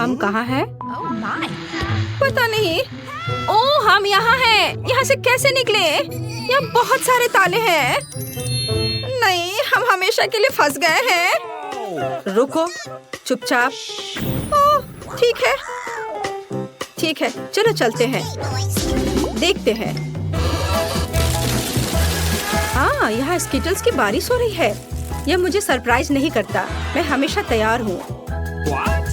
हम कहाँ हैं? पता नहीं। ओह, हम यहाँ हैं। यहाँ से कैसे निकले? यहाँ बहुत सारे ताले हैं। नहीं, हम हमेशा के लिए फंस गए हैं। रुको, चुपचाप। ओह, ठीक है, ठीक है, चलो चलते हैं, देखते हैं। हाँ, यहाँ स्किटल्स की बारिश हो रही है। यह मुझे सरप्राइज नहीं करता। मैं हमेशा तैयार हूँ।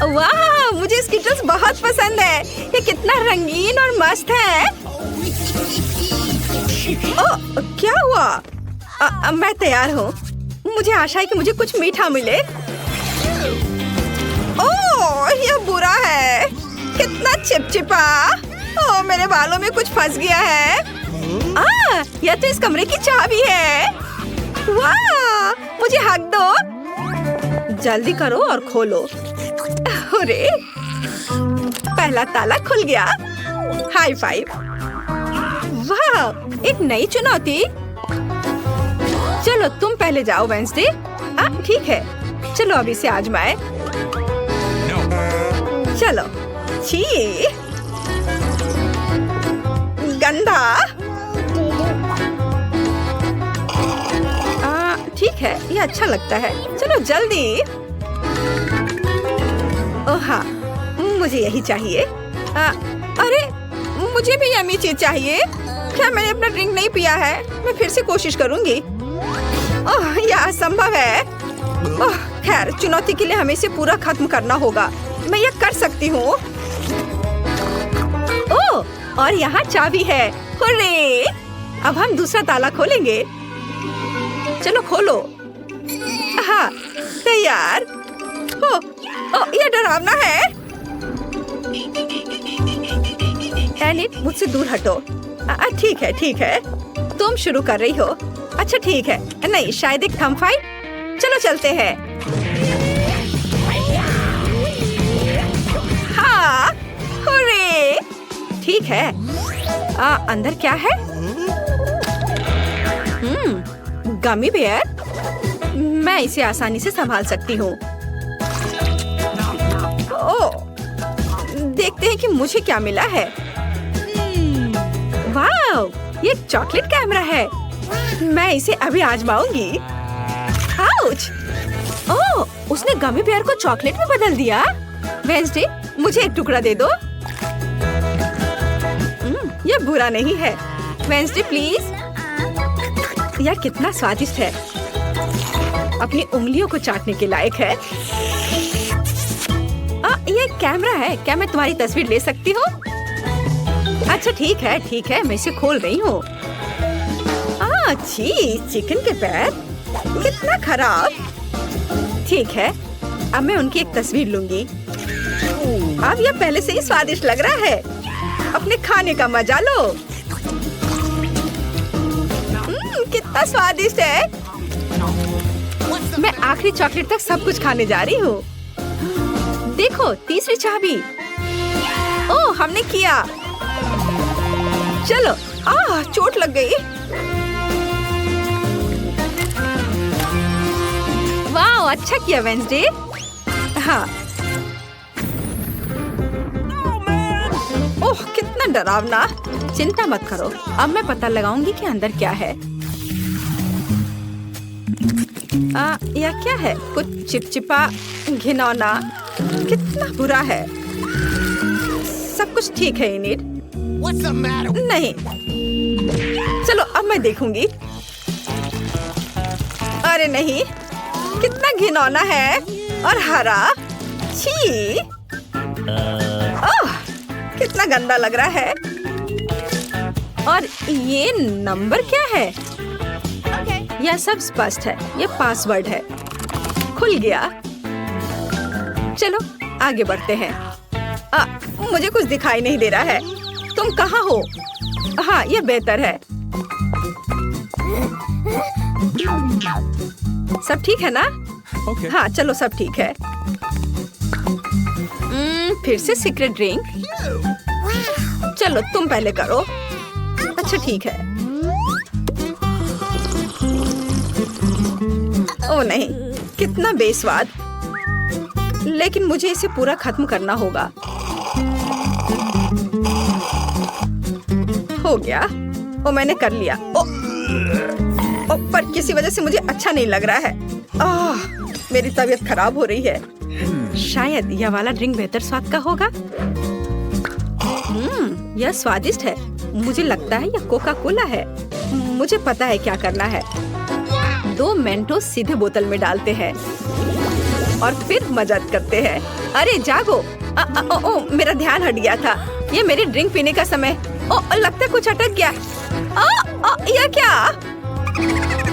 वाह, मुझे स्किटल्स बहुत पसंद है। ये कितना रंगीन और मस्त है। ओह, क्या हुआ? मैं तैयार हूँ। मुझे आशा है कि मुझे कुछ मीठा मिले। ओह, यह बुरा है। कितना चिपचिपा। ओह, मेरे बालों में कुछ फंस गया है। यह तो इस कमरे की चाबी है। वाह, मुझे हक दो। जल्दी करो और खोलो। अरे, पहला ताला खुल गया। High five. वाह, एक नई चुनौती। चलो तुम पहले जाओ वेंसडे। ठीक है, चलो अब इसे आजमाए। चलो। छी, गंदा। ठीक है, ये अच्छा लगता है। चलो जल्दी। ओह हाँ, मुझे यही चाहिए। अरे, मुझे भी यम्मी चीज चाहिए। क्या मैंने अपना ड्रिंक नहीं पिया है? मैं फिर से कोशिश करूंगी। ओह, यह असंभव है। ओह, खैर, चुनौती के लिए हमें इसे पूरा खत्म करना होगा। मैं यह कर सकती हूँ। ओह, और यहाँ चाबी है। हुर्रे! अब हम दूसरा ताला खोलेंगे। चलो खोलो। हाँ, तैयार। ओह, यह डरावना है। एलिट, मुझसे दूर हटो। ठीक है, ठीक है। तुम शुरू कर रही हो। अच्छा ठीक है। नहीं, शायद एक थंब फाइट। चलो चलते हैं। हाँ, हुर्रे! ठीक है। अंदर क्या है? Gummy bear. मैं इसे आसानी से संभाल सकती हूँ। ओह, देखते हैं कि मुझे क्या मिला है। वाह, ये चॉकलेट कैमरा है। मैं इसे अभी आजमाऊंगी। आउच! ओह, उसने गमी बेयर को चॉकलेट में बदल दिया। वेंसडे, मुझे एक टुकड़ा दे दो। यह बुरा नहीं है। Wednesday please. यह कितना स्वादिष्ट है। अपनी उंगलियों को चाटने के लायक है। ये कैमरा है। क्या मैं तुम्हारी तस्वीर ले सकती हूँ? अच्छा ठीक है, ठीक है, मैं इसे खोल रही हूँ। छी, चिकन के पैर, कितना खराब। ठीक है, अब मैं उनकी एक तस्वीर लूंगी। अब यह पहले से ही स्वादिष्ट लग रहा है। अपने खाने का मजा लो। कितना स्वादिष्ट है। मैं आखिरी चॉकलेट तक सब कुछ खाने जा रही हूँ। देखो, तीसरी चाबी। ओह, हमने किया। चलो। चोट लग गई। वाह, अच्छा किया वेंसडे। हाँ। ओह, कितना डरावना। चिंता मत करो, अब मैं पता लगाऊंगी कि अंदर क्या है। यह क्या है? कुछ चिपचिपा, घिनौना। कितना बुरा है। सब कुछ ठीक है इनिट। नहीं, चलो अब मैं देखूंगी। अरे नहीं, कितना घिनौना है और हरा। छी! ओह, कितना गंदा लग रहा है। और ये नंबर क्या है? यह सब स्पष्ट है। यह पासवर्ड है। खुल गया। चलो आगे बढ़ते हैं। मुझे कुछ दिखाई नहीं दे रहा है। तुम कहाँ हो? हाँ, यह बेहतर है। सब ठीक है ना? हाँ, चलो सब ठीक है। फिर से सीक्रेट ड्रिंक। चलो तुम पहले करो। अच्छा ठीक है। ओह नहीं, कितना बेस्वाद। लेकिन मुझे इसे पूरा खत्म करना होगा। हो गया। ओ मैंने कर लिया। पर किसी वजह से मुझे अच्छा नहीं लग रहा है। मेरी तबीयत खराब हो रही है। शायद यह वाला ड्रिंक बेहतर स्वाद का होगा। यह स्वादिष्ट है। मुझे लगता है यह कोका कोला है। मुझे पता है क्या करना है। 2 मेंटोस सीधे बोतल में डालते हैं और फिर मजाक करते हैं। अरे जागो। मेरा ध्यान हट गया था। ये मेरी ड्रिंक पीने का समय। लगता है कुछ अटक गया। यह क्या?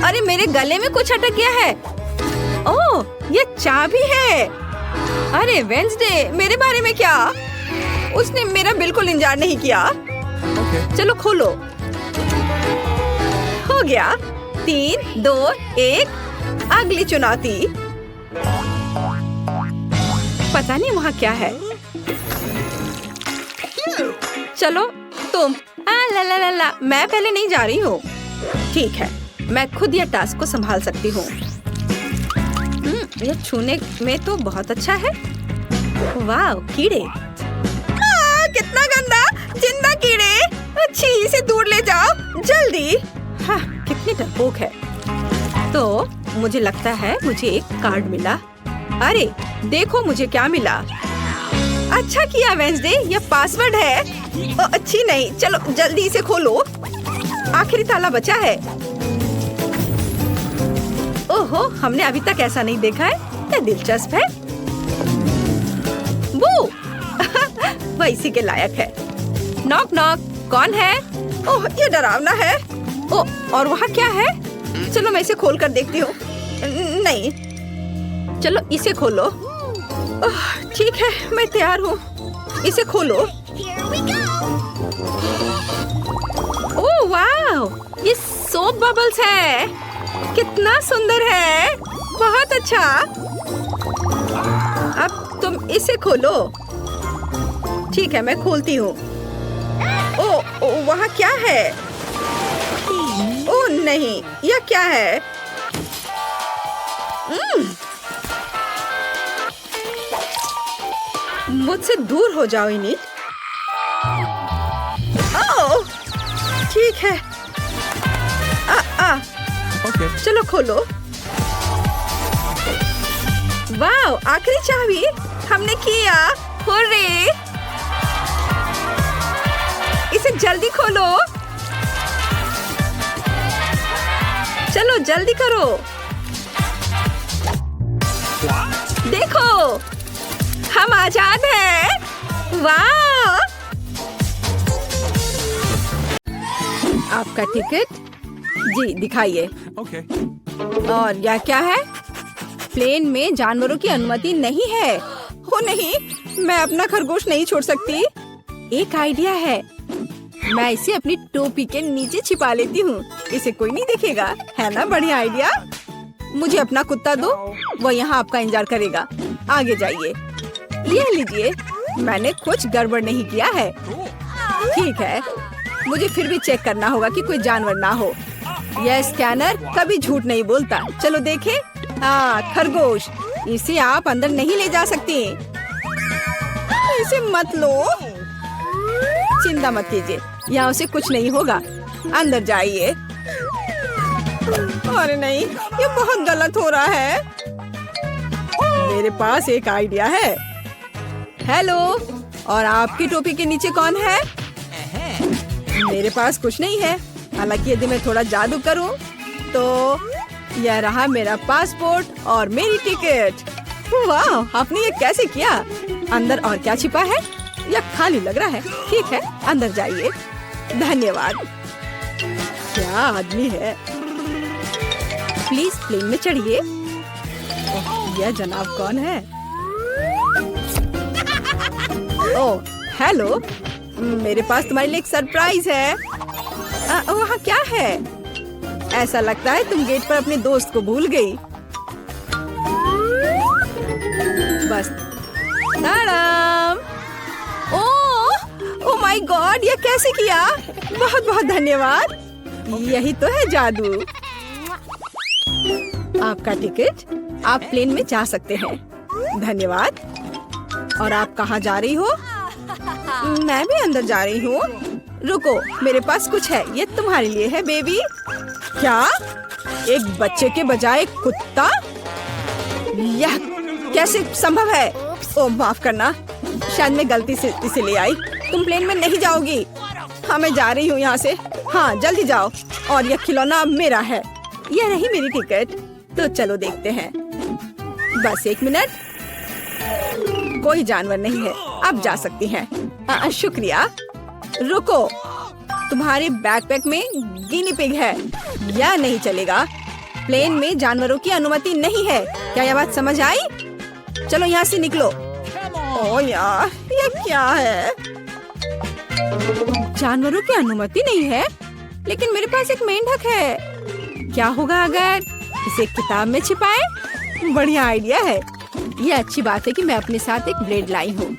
अरे मेरे गले में कुछ अटक गया है। ये चाबी है। अरे वेंसडे, मेरे बारे में क्या? उसने मेरा बिल्कुल इंतजार नहीं किया। चलो खोलो। हो गया। 3, 2, 1। अगली चुनौती। पता नहीं वहाँ क्या है। चलो तुम। ला, मैं पहले नहीं जा रही हूँ। ठीक है, मैं खुद यह टास्क को संभाल सकती हूँ। यह छूने में तो बहुत अच्छा है। वाह, कीड़े। कितना गंदा, जिंदा कीड़े। अच्छी, इसे दूर ले जाओ जल्दी। हाँ, कितनी डरपोक है। तो मुझे लगता है मुझे एक कार्ड मिला। अरे देखो मुझे क्या मिला। अच्छा किया वेंसडे, यह पासवर्ड है। अच्छी नहीं, चलो जल्दी इसे खोलो। आखिरी ताला बचा है। ओहो, हमने अभी तक ऐसा नहीं देखा है। यह दिलचस्प है। वो वह इसी के लायक है। नॉक नॉक, कौन है? ओह, ये डरावना है। और वहाँ क्या है? चलो मैं इसे खोल कर देखती हूँ। नहीं, चलो इसे खोलो। ठीक है, मैं तैयार हूँ। इसे खोलो। ओह वाह, ये सोप बबल्स है। कितना सुंदर है। बहुत अच्छा। अब तुम इसे खोलो। ठीक है, मैं खोलती हूँ। ओ, वहाँ क्या है? ओह नहीं, यह क्या है? मुझसे दूर हो जाओ इनिट। ओह, ठीक है। Okay. चलो खोलो। वाह, आखिरी चाबी हमने किया। हुर्रे! इसे जल्दी खोलो। चलो जल्दी करो। देखो, हम आजाद हैं। वाह! आपका टिकट जी दिखाइए। Okay. और यह क्या है? प्लेन में जानवरों की अनुमति नहीं है। हो नहीं, मैं अपना खरगोश नहीं छोड़ सकती। एक आइडिया है। मैं इसे अपनी टोपी के नीचे छिपा लेती हूँ। इसे कोई नहीं देखेगा, है ना? बढ़िया आइडिया। मुझे अपना कुत्ता दो, वो यहाँ आपका इंतजार करेगा। आगे जाइए। यह लीजिए, मैंने कुछ गड़बड़ नहीं किया है। ठीक है, मुझे फिर भी चेक करना होगा कि कोई जानवर ना हो। यह स्कैनर कभी झूठ नहीं बोलता। चलो देखें। हाँ, खरगोश। इसे आप अंदर नहीं ले जा सकती। इसे मत लो। चिंता मत कीजिए, यहाँ उसे कुछ नहीं होगा। अंदर जाइए। अरे नहीं, ये बहुत गलत हो रहा है। मेरे पास एक आइडिया है। हेलो, और आपकी टोपी के नीचे कौन है? मेरे पास कुछ नहीं है। हालांकि यदि मैं थोड़ा जादू करूं, तो यह रहा मेरा पासपोर्ट और मेरी टिकट। वाह, आपने ये कैसे किया? अंदर और क्या छिपा है? यह खाली लग रहा है। ठीक है, अंदर जाइए। धन्यवाद। क्या आदमी है। प्लीज प्लेन में चढ़िए। यह जनाब कौन है? ओह, हेलो। मेरे पास तुम्हारे लिए एक सरप्राइज है। वहाँ क्या है? ऐसा लगता है तुम गेट पर अपने दोस्त को भूल गई। बस। ताड़ाम! ओह माय गॉड, ये कैसे किया? बहुत बहुत धन्यवाद। यही तो है जादू। आपका टिकट, आप प्लेन में जा सकते हैं। धन्यवाद। और आप कहाँ जा रही हो? मैं भी अंदर जा रही हूँ। रुको, मेरे पास कुछ है, ये तुम्हारे लिए है बेबी। क्या? एक बच्चे के बजाय एक कुत्ता? यह कैसे संभव है? ओह माफ करना, शायद मैं गलती से इसे ले आई। तुम प्लेन में नहीं जाओगी। हाँ मैं जा रही हूँ यहाँ से। हाँ जल्दी जाओ। और यह खिलौना अब मेरा है। यह रही मेरी टिकट। तो चलो देखते हैं। बस 1 मिनट। कोई जानवर नहीं है, आप जा सकती हैं। शुक्रिया। रुको, तुम्हारे बैकपैक में गिनी पिग है। यह नहीं चलेगा। प्लेन में जानवरों की अनुमति नहीं है। क्या यह बात समझ आई? चलो यहाँ से निकलो। ओह यार, यह क्या है? जानवरों की अनुमति नहीं है, लेकिन मेरे पास एक मेंढक है। क्या होगा अगर इसे किताब में छिपाएं? बढ़िया आइडिया है। यह अच्छी बात है कि मैं अपने साथ एक ब्लेड लाई हूँ।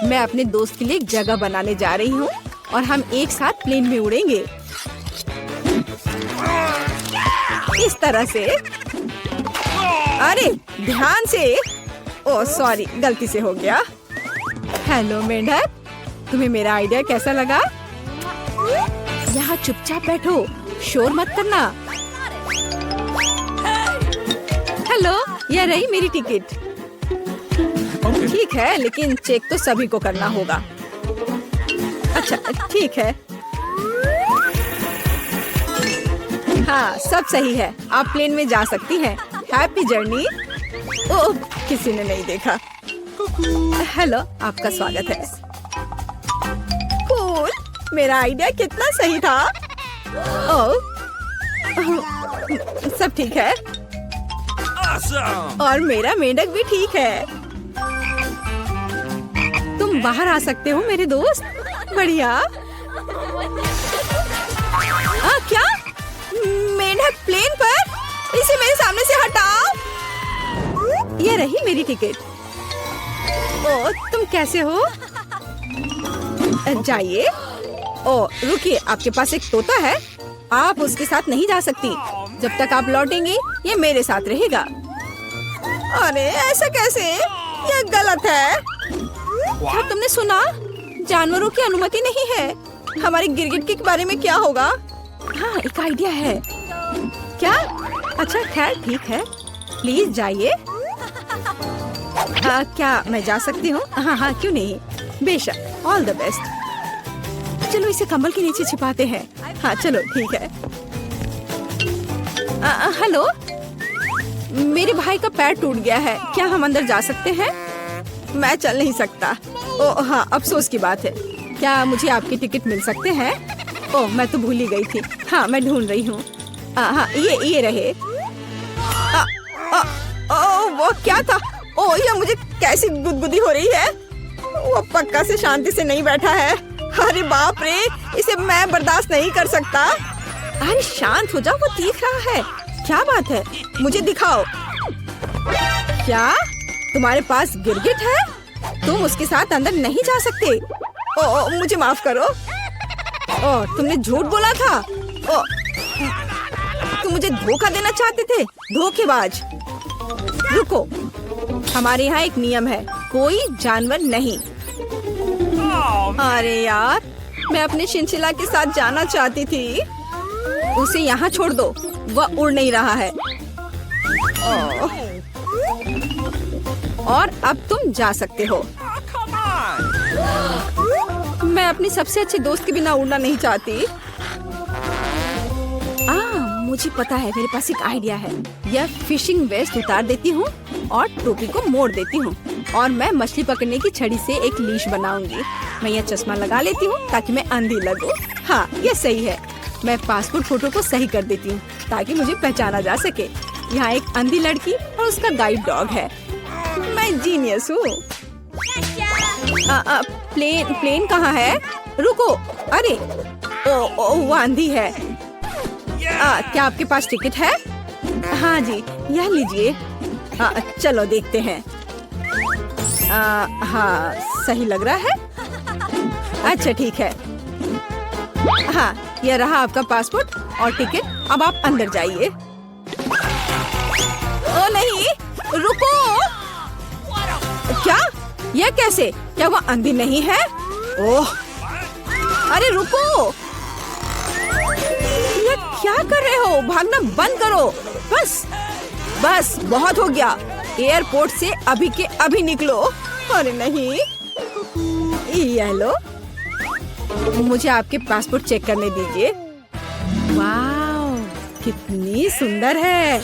मैं अपने दोस्त के लिए एक जगह बनाने जा रही हूँ और हम एक साथ प्लेन में उड़ेंगे। इस तरह से। अरे ध्यान से। ओह सॉरी, गलती से हो गया। हेलो मेंढक, तुम्हें मेरा आइडिया कैसा लगा? यहाँ चुपचाप बैठो, शोर मत करना। हेलो, यह रही मेरी टिकट। ठीक है, लेकिन चेक तो सभी को करना होगा। अच्छा ठीक है। हाँ सब सही है, आप प्लेन में जा सकती हैं। Happy journey. ओह, किसी ने नहीं देखा। हेलो, आपका स्वागत है। कूल, मेरा आइडिया कितना सही था। ओह, सब ठीक है। और मेरा मेंढक भी ठीक है। तुम बाहर आ सकते हो मेरे दोस्त। बढ़िया। क्या? मेंढक प्लेन पर? इसे मेरे सामने से हटाओ। ये रही मेरी टिकट। ओह, तुम कैसे हो? जाइए। ओह रुकिए, आपके पास एक तोता है। आप उसके साथ नहीं जा सकती। जब तक आप लौटेंगी ये मेरे साथ रहेगा। अरे ऐसा कैसे? यह गलत है। क्या तुमने सुना? जानवरों की अनुमति नहीं है। हमारे गिरगिट के बारे में क्या होगा? हाँ एक आइडिया है। क्या? अच्छा खैर ठीक है, प्लीज जाइए। क्या मैं जा सकती हूँ? हाँ हाँ क्यों नहीं, बेशक। All the best. चलो इसे कम्बल के नीचे छिपाते हैं। हाँ चलो ठीक है। हेलो, मेरे भाई का पैर टूट गया है। क्या हम अंदर जा सकते हैं? मैं चल नहीं सकता। ओह हाँ, अफसोस की बात है। क्या मुझे आपकी टिकट मिल सकते हैं? ओह मैं तो भूल ही गई थी। हाँ मैं ढूंढ रही हूँ। हाँ ये रहे। वो क्या था? ओह ये मुझे कैसी गुदगुदी हो रही है। वो पक्का से शांति से नहीं बैठा है। अरे बाप रे, इसे मैं बर्दाश्त नहीं कर सकता। अरे शांत हो जाओ, वो देख रहा है। क्या बात है, मुझे दिखाओ। क्या तुम्हारे पास गिरगिट है? तुम उसके साथ अंदर नहीं जा सकते। ओह मुझे माफ करो। ओह तुमने झूठ बोला था। ओह तुम मुझे धोखा देना चाहते थे, धोखेबाज। रुको, हमारे यहाँ एक नियम है, कोई जानवर नहीं। अरे यार, मैं अपने शिनशिला के साथ जाना चाहती थी। उसे यहाँ छोड़ दो, वह उड़ नहीं रहा है। और अब तुम जा सकते हो। मैं अपनी सबसे अच्छे दोस्त के बिना उड़ना नहीं चाहती। मुझे पता है, मेरे पास एक आइडिया है। यह फिशिंग वेस्ट उतार देती हूँ और टोपी को मोड़ देती हूँ और मैं मछली पकड़ने की छड़ी से एक लीश बनाऊंगी। मैं यह चश्मा लगा लेती हूँ ताकि मैं अंधी लगूं। हाँ ये सही है। मैं पासपोर्ट फोटो को सही कर देती हूँ ताकि मुझे पहचाना जा सके। यहाँ एक अंधी लड़की और उसका गाइड डॉग है। मैं जीनियस हूँ। प्लेन कहाँ है? रुको, अरे वो अंधी है। क्या आपके पास टिकट है? हाँ जी, यह लीजिए। चलो देखते हैं। हाँ सही लग रहा है। अच्छा ठीक है। हाँ यह रहा आपका पासपोर्ट और टिकट। अब आप अंदर जाइए। ओ नहीं, रुको। क्या? यह कैसे? क्या वो अंधी नहीं है? ओह, अरे रुको! ये क्या कर रहे हो? भागना बंद करो। बस बस, बहुत हो गया। एयरपोर्ट से अभी के अभी निकलो। अरे नहीं, ये लो, मुझे आपके पासपोर्ट चेक करने दीजिए। वाह, कितनी सुंदर है।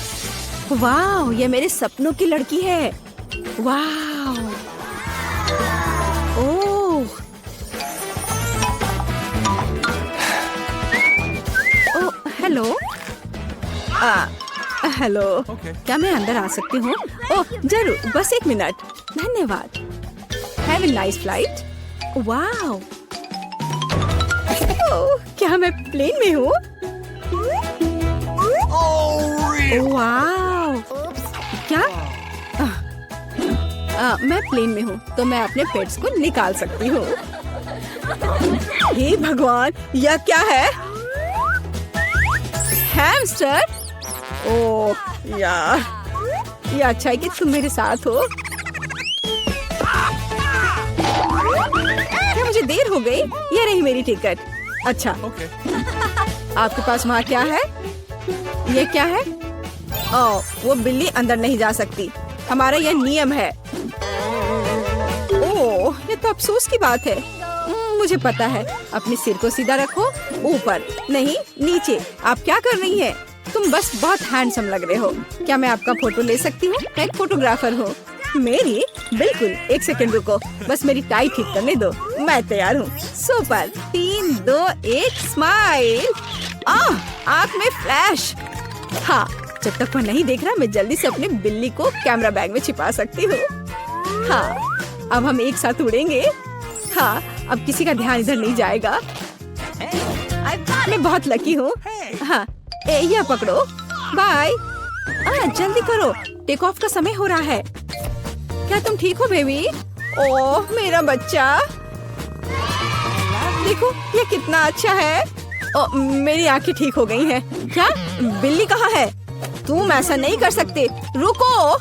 वाह, ये मेरे सपनों की लड़की है। वाह, ओह, ओह, हेलो। हेलो, क्या मैं अंदर आ सकती हूँ? ओह जरूर, बस 1 मिनट। धन्यवाद। Have a nice flight. वाह, क्या मैं प्लेन में हूँ? वाह, क्या? मैं प्लेन में हूँ तो मैं अपने पेट्स को निकाल सकती हूँ। हे भगवान, यह क्या है? हैमस्टर? ओह यार, ये अच्छा है कि तुम मेरे साथ हो। क्या मुझे देर हो गई? ये रही मेरी टिकट। अच्छा, आपके पास वहाँ क्या है? ये क्या है? ओह, वो बिल्ली अंदर नहीं जा सकती। हमारा यह नियम है। ओह, ये तो अफसोस की बात है। मुझे पता है। अपने सिर को सीधा रखो, ऊपर नहीं नीचे। आप क्या कर रही हैं? तुम बस बहुत हैंडसम लग रहे हो। क्या मैं आपका फोटो ले सकती हूँ? मैं एक फोटोग्राफर हूँ। मेरी? बिल्कुल, 1 सेकंड रुको, बस मेरी टाई ठीक करने दो। मैं तैयार हूँ। सुपर। 3, 2, 1, स्माइल। आँख में फ्लैश। हाँ, जब तक वो नहीं देख रहा, मैं जल्दी से अपने बिल्ली को कैमरा बैग में छिपा सकती हूँ। हाँ, अब हम एक साथ उड़ेंगे। हाँ, अब किसी का ध्यान इधर नहीं जाएगा। मैं बहुत लकी हूँ। हाँ, यह पकड़ो। बाय। जल्दी करो, टेक ऑफ का समय हो रहा है। क्या तुम ठीक हो बेबी? ओह मेरा बच्चा, देखो ये कितना अच्छा है। ओह, मेरी आंखें ठीक हो गई हैं। क्या? बिल्ली कहाँ है? तुम ऐसा नहीं कर सकते, रुको।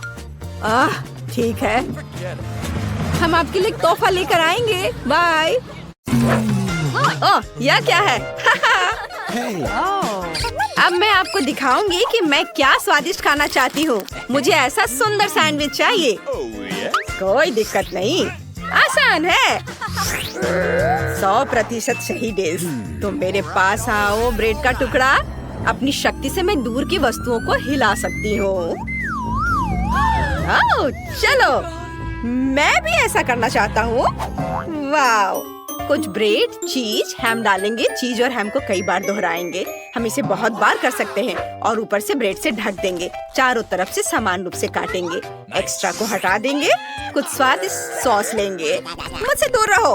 ठीक है, हम आपके लिए तोहफा लेकर आएंगे। बाय। ओह, यह क्या है? अब मैं आपको दिखाऊंगी कि मैं क्या स्वादिष्ट खाना चाहती हूँ। मुझे ऐसा सुंदर सैंडविच चाहिए। कोई दिक्कत नहीं, आसान है। 100% सही डिश। तुम मेरे पास आओ, ब्रेड का टुकड़ा। अपनी शक्ति से मैं दूर की वस्तुओं को हिला सकती हूँ। चलो, मैं भी ऐसा करना चाहता हूँ। वाह, कुछ ब्रेड, चीज, हैम डालेंगे। चीज और हैम को कई बार दोहराएंगे। हम इसे बहुत बार कर सकते हैं और ऊपर से ब्रेड से ढक देंगे। चारों तरफ से समान रूप से काटेंगे। एक्स्ट्रा को हटा देंगे। कुछ स्वादिष्ट सॉस लेंगे। मुझसे दूर रहो।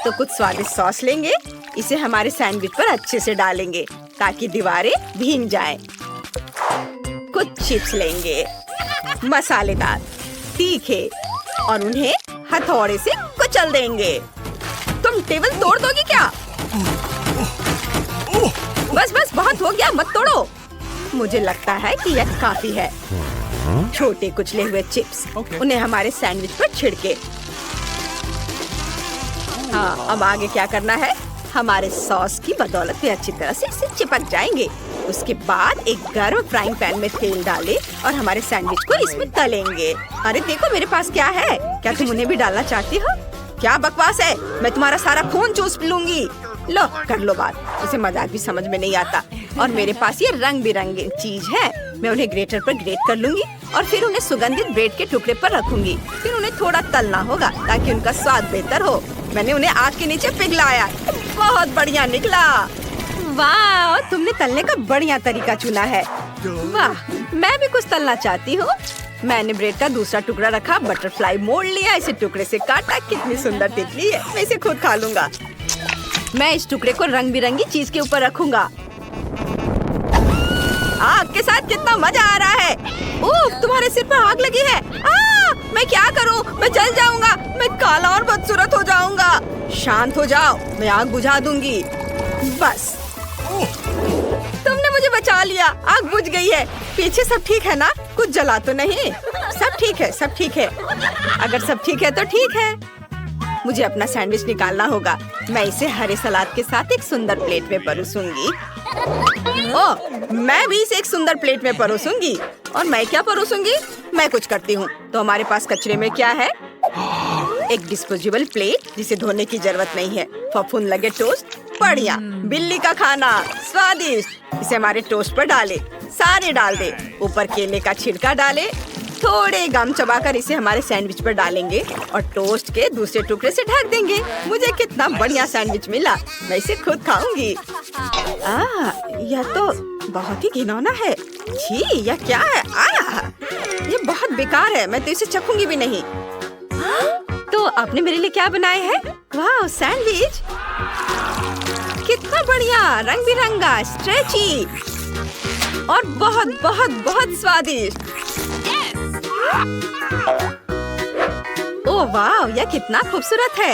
तो कुछ स्वादिष्ट सॉस लेंगे। इसे हमारे सैंडविच पर अच्छे से डालेंगे ताकि दीवारें भीग जाएं। कुछ चिप्स लेंगे, मसालेदार, तीखे, और उन्हें हथौड़े से कुचल देंगे। तुम टेबल तोड़ दोगी क्या? बस बस, बहुत हो गया, मत तोड़ो। मुझे लगता है कि यह काफी है। छोटे कुचले हुए चिप्स, उन्हें हमारे सैंडविच पर छिड़के। हाँ, अब आगे क्या करना है? हमारे सॉस की बदौलत वे अच्छी तरह से इसे चिपक जाएंगे। उसके बाद एक गर्म फ्राइंग पैन में तेल डालें और हमारे सैंडविच को इसमें तलेंगे। अरे देखो मेरे पास क्या है। क्या तुम उन्हें भी डालना चाहती हो? क्या बकवास है, मैं तुम्हारा सारा खून चूस लूंगी। लो, कर लो बात। उसे मजाक भी समझ में नहीं आता। और मेरे पास ये रंग बिरंगी चीज है। मैं उन्हें ग्रेटर पर ग्रेट कर लूंगी और फिर उन्हें सुगंधित ब्रेड के टुकड़े पर रखूंगी। फिर उन्हें थोड़ा तलना होगा ताकि उनका स्वाद बेहतर हो। मैंने उन्हें आग के नीचे पिघलाया। बहुत बढ़िया निकला। वाह, तुमने तलने का बढ़िया तरीका चुना है। वाह, मैं भी कुछ तलना चाहती हूँ। मैंने ब्रेड का दूसरा टुकड़ा रखा, बटरफ्लाई मोड़ लिया, इसे टुकड़े से काटा। कितनी सुंदर तितली है। मैं इसे खुद खा लूंगा। मैं इस टुकड़े को रंग बिरंगी चीज के ऊपर रखूंगा। आग के साथ कितना मजा आ रहा है। ओह, तुम्हारे सिर पर आग लगी है। मैं क्या करूं? मैं जल जाऊंगा। मैं काला और बदसूरत हो जाऊंगा। शांत हो जाओ, मैं आग बुझा दूंगी। बस, तुमने मुझे बचा लिया। आग बुझ गई है। पीछे सब ठीक है ना? कुछ जला तो नहीं? सब ठीक है, सब ठीक है। अगर सब ठीक है तो ठीक है। मुझे अपना सैंडविच निकालना होगा। मैं इसे हरे सलाद के साथ एक सुंदर प्लेट में परोसूंगी। ओह, मैं भी इसे एक सुंदर प्लेट में परोसूंगी। और मैं क्या परोसूंगी? मैं कुछ करती हूँ। तो हमारे पास कचरे में क्या है? एक डिस्पोजेबल प्लेट जिसे धोने की जरूरत नहीं है। फफूंद लगे टोस्ट, बढ़िया। बिल्ली का खाना, स्वादिष्ट। इसे हमारे टोस्ट पर डाले, सारे डाल दे। ऊपर केले का छिलका डाले, थोड़े गम चबाकर इसे हमारे सैंडविच पर डालेंगे और टोस्ट के दूसरे टुकड़े से ढक देंगे। मुझे कितना बढ़िया सैंडविच मिला। मैं इसे खुद खाऊंगी। यह तो बहुत ही घिनौना है। छी, यह क्या है? ये बहुत बेकार है। मैं तो इसे चखूंगी भी नहीं। तो आपने मेरे लिए क्या बनाए हैं? वाह, सैंडविच कितना बढ़िया, रंग बिरंगा, स्ट्रेची और बहुत बहुत बहुत स्वादिष्ट। ओह वाह, यह कितना खूबसूरत है।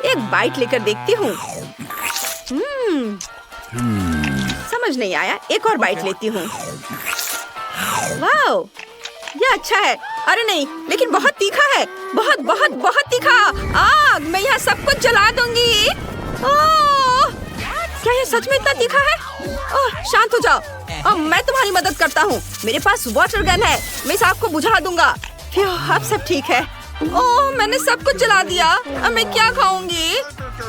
एक बाइट लेकर देखती हूँ। समझ नहीं आया, एक और बाइट लेती हूँ। वाह, यह अच्छा है। अरे नहीं, लेकिन बहुत तीखा है। बहुत बहुत बहुत तीखा। आग, मैं यहाँ सब कुछ जला दूंगी। ओह, क्या यह सच में इतना तीखा है? ओह, शांत हो जाओ। अब मैं तुम्हारी मदद करता हूँ। मेरे पास वाटर गन है। मैं इस आग को बुझा दूंगा। अब सब ठीक है। ओह, मैंने सब कुछ जला दिया। अब मैं क्या खाऊंगी?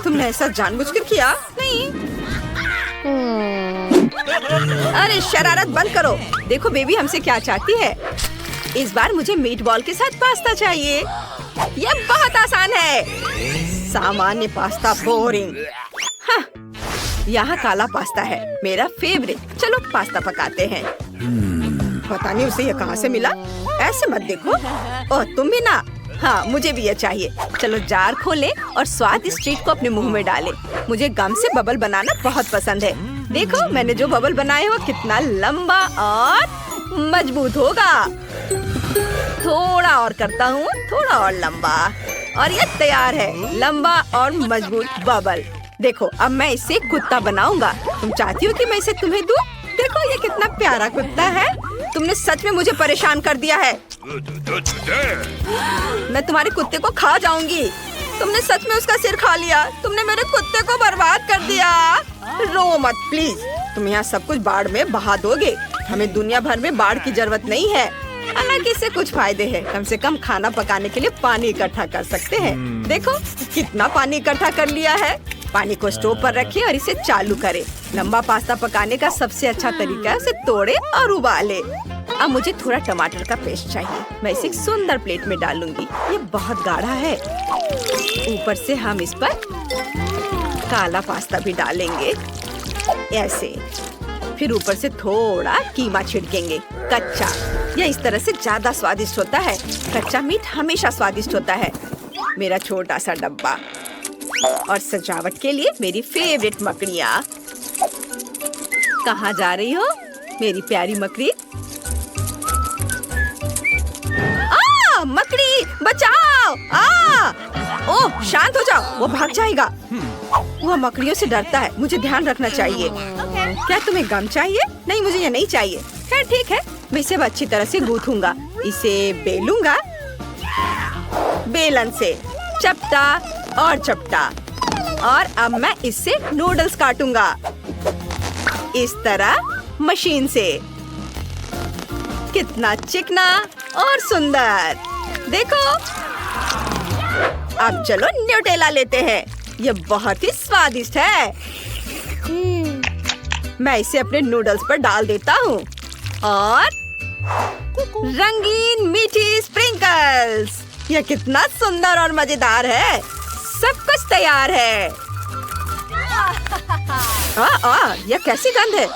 तुमने ऐसा जानबूझकर किया? नहीं। अरे शरारत बंद करो। देखो बेबी हमसे क्या चाहती है। इस बार मुझे मीट बॉल के साथ पास्ता चाहिए। यह बहुत आसान है। सामान्य पास्ता बोरिंग। हाँ, यहाँ काला पास्ता है, मेरा फेवरेट। चलो पास्ता पकाते हैं। पता नहीं उसे यह कहाँ से मिला। ऐसे मत देखो। ओह, तुम भी ना। हाँ, मुझे भी यह चाहिए। चलो जार खोलें और स्वादिष्ट ट्रीट को अपने मुंह में डालें। मुझे गम से बबल बनाना बहुत पसंद है। देखो मैंने जो बबल बनाए हो कितना लंबा और मजबूत होगा। थोड़ा और करता हूँ, थोड़ा और लंबा, और यह तैयार है, लंबा और मजबूत बबल। देखो अब मैं इससे कुत्ता बनाऊंगा। तुम चाहती हो कि मैं इसे तुम्हें दूं? देखो ये कितना प्यारा कुत्ता है। तुमने सच में मुझे परेशान कर दिया है। मैं तुम्हारे कुत्ते को खा जाऊंगी। तुमने सच में उसका सिर खा लिया। तुमने मेरे कुत्ते को बर्बाद कर दिया। रो मत प्लीज। तुम यहाँ सब कुछ बाढ़ में बहा दोगे। हमें दुनिया भर में बाढ़ की जरूरत नहीं है। हालांकि इससे कुछ फायदे हैं। कम से कम खाना पकाने के लिए पानी इकट्ठा कर सकते हैं। देखो कितना पानी इकट्ठा कर लिया है। पानी को स्टोव पर रखें और इसे चालू करें। लंबा पास्ता पकाने का सबसे अच्छा तरीका है उसे तोड़े और उबाले। अब मुझे थोड़ा टमाटर का पेस्ट चाहिए। मैं इसे एक सुंदर प्लेट में डालूंगी। ये बहुत गाढ़ा है। ऊपर से हम इस पर काला पास्ता भी डालेंगे ऐसे। फिर ऊपर से थोड़ा कीमा छिड़केंगे, कच्चा। यह इस तरह से ज्यादा स्वादिष्ट होता है। कच्चा मीट हमेशा स्वादिष्ट होता है। मेरा छोटा सा डब्बा और सजावट के लिए मेरी फेवरेट मकड़ियाँ। कहाँ जा रही हो मेरी प्यारी मकड़ी? मकड़ी बचाओ! ओह शांत हो जाओ, वो भाग जाएगा। वह मकड़ियों से डरता है। मुझे ध्यान रखना चाहिए। क्या तुम्हें गम चाहिए? नहीं, मुझे ये नहीं चाहिए। खैर ठीक है, मैं इसे अच्छी तरह से गूंथूंगा। इसे बेलूंगा बेलन से, चपटा और चपटा। और अब मैं इससे नूडल्स काटूंगा इस तरह मशीन से। कितना चिकना और सुंदर। देखो अब चलो न्यूटेला लेते हैं। ये बहुत ही स्वादिष्ट है। मैं इसे अपने नूडल्स पर डाल देता हूँ और रंगीन मीठी स्प्रिंकल्स। यह कितना सुंदर और मजेदार है। सब कुछ तैयार है। यह कैसी गंध है?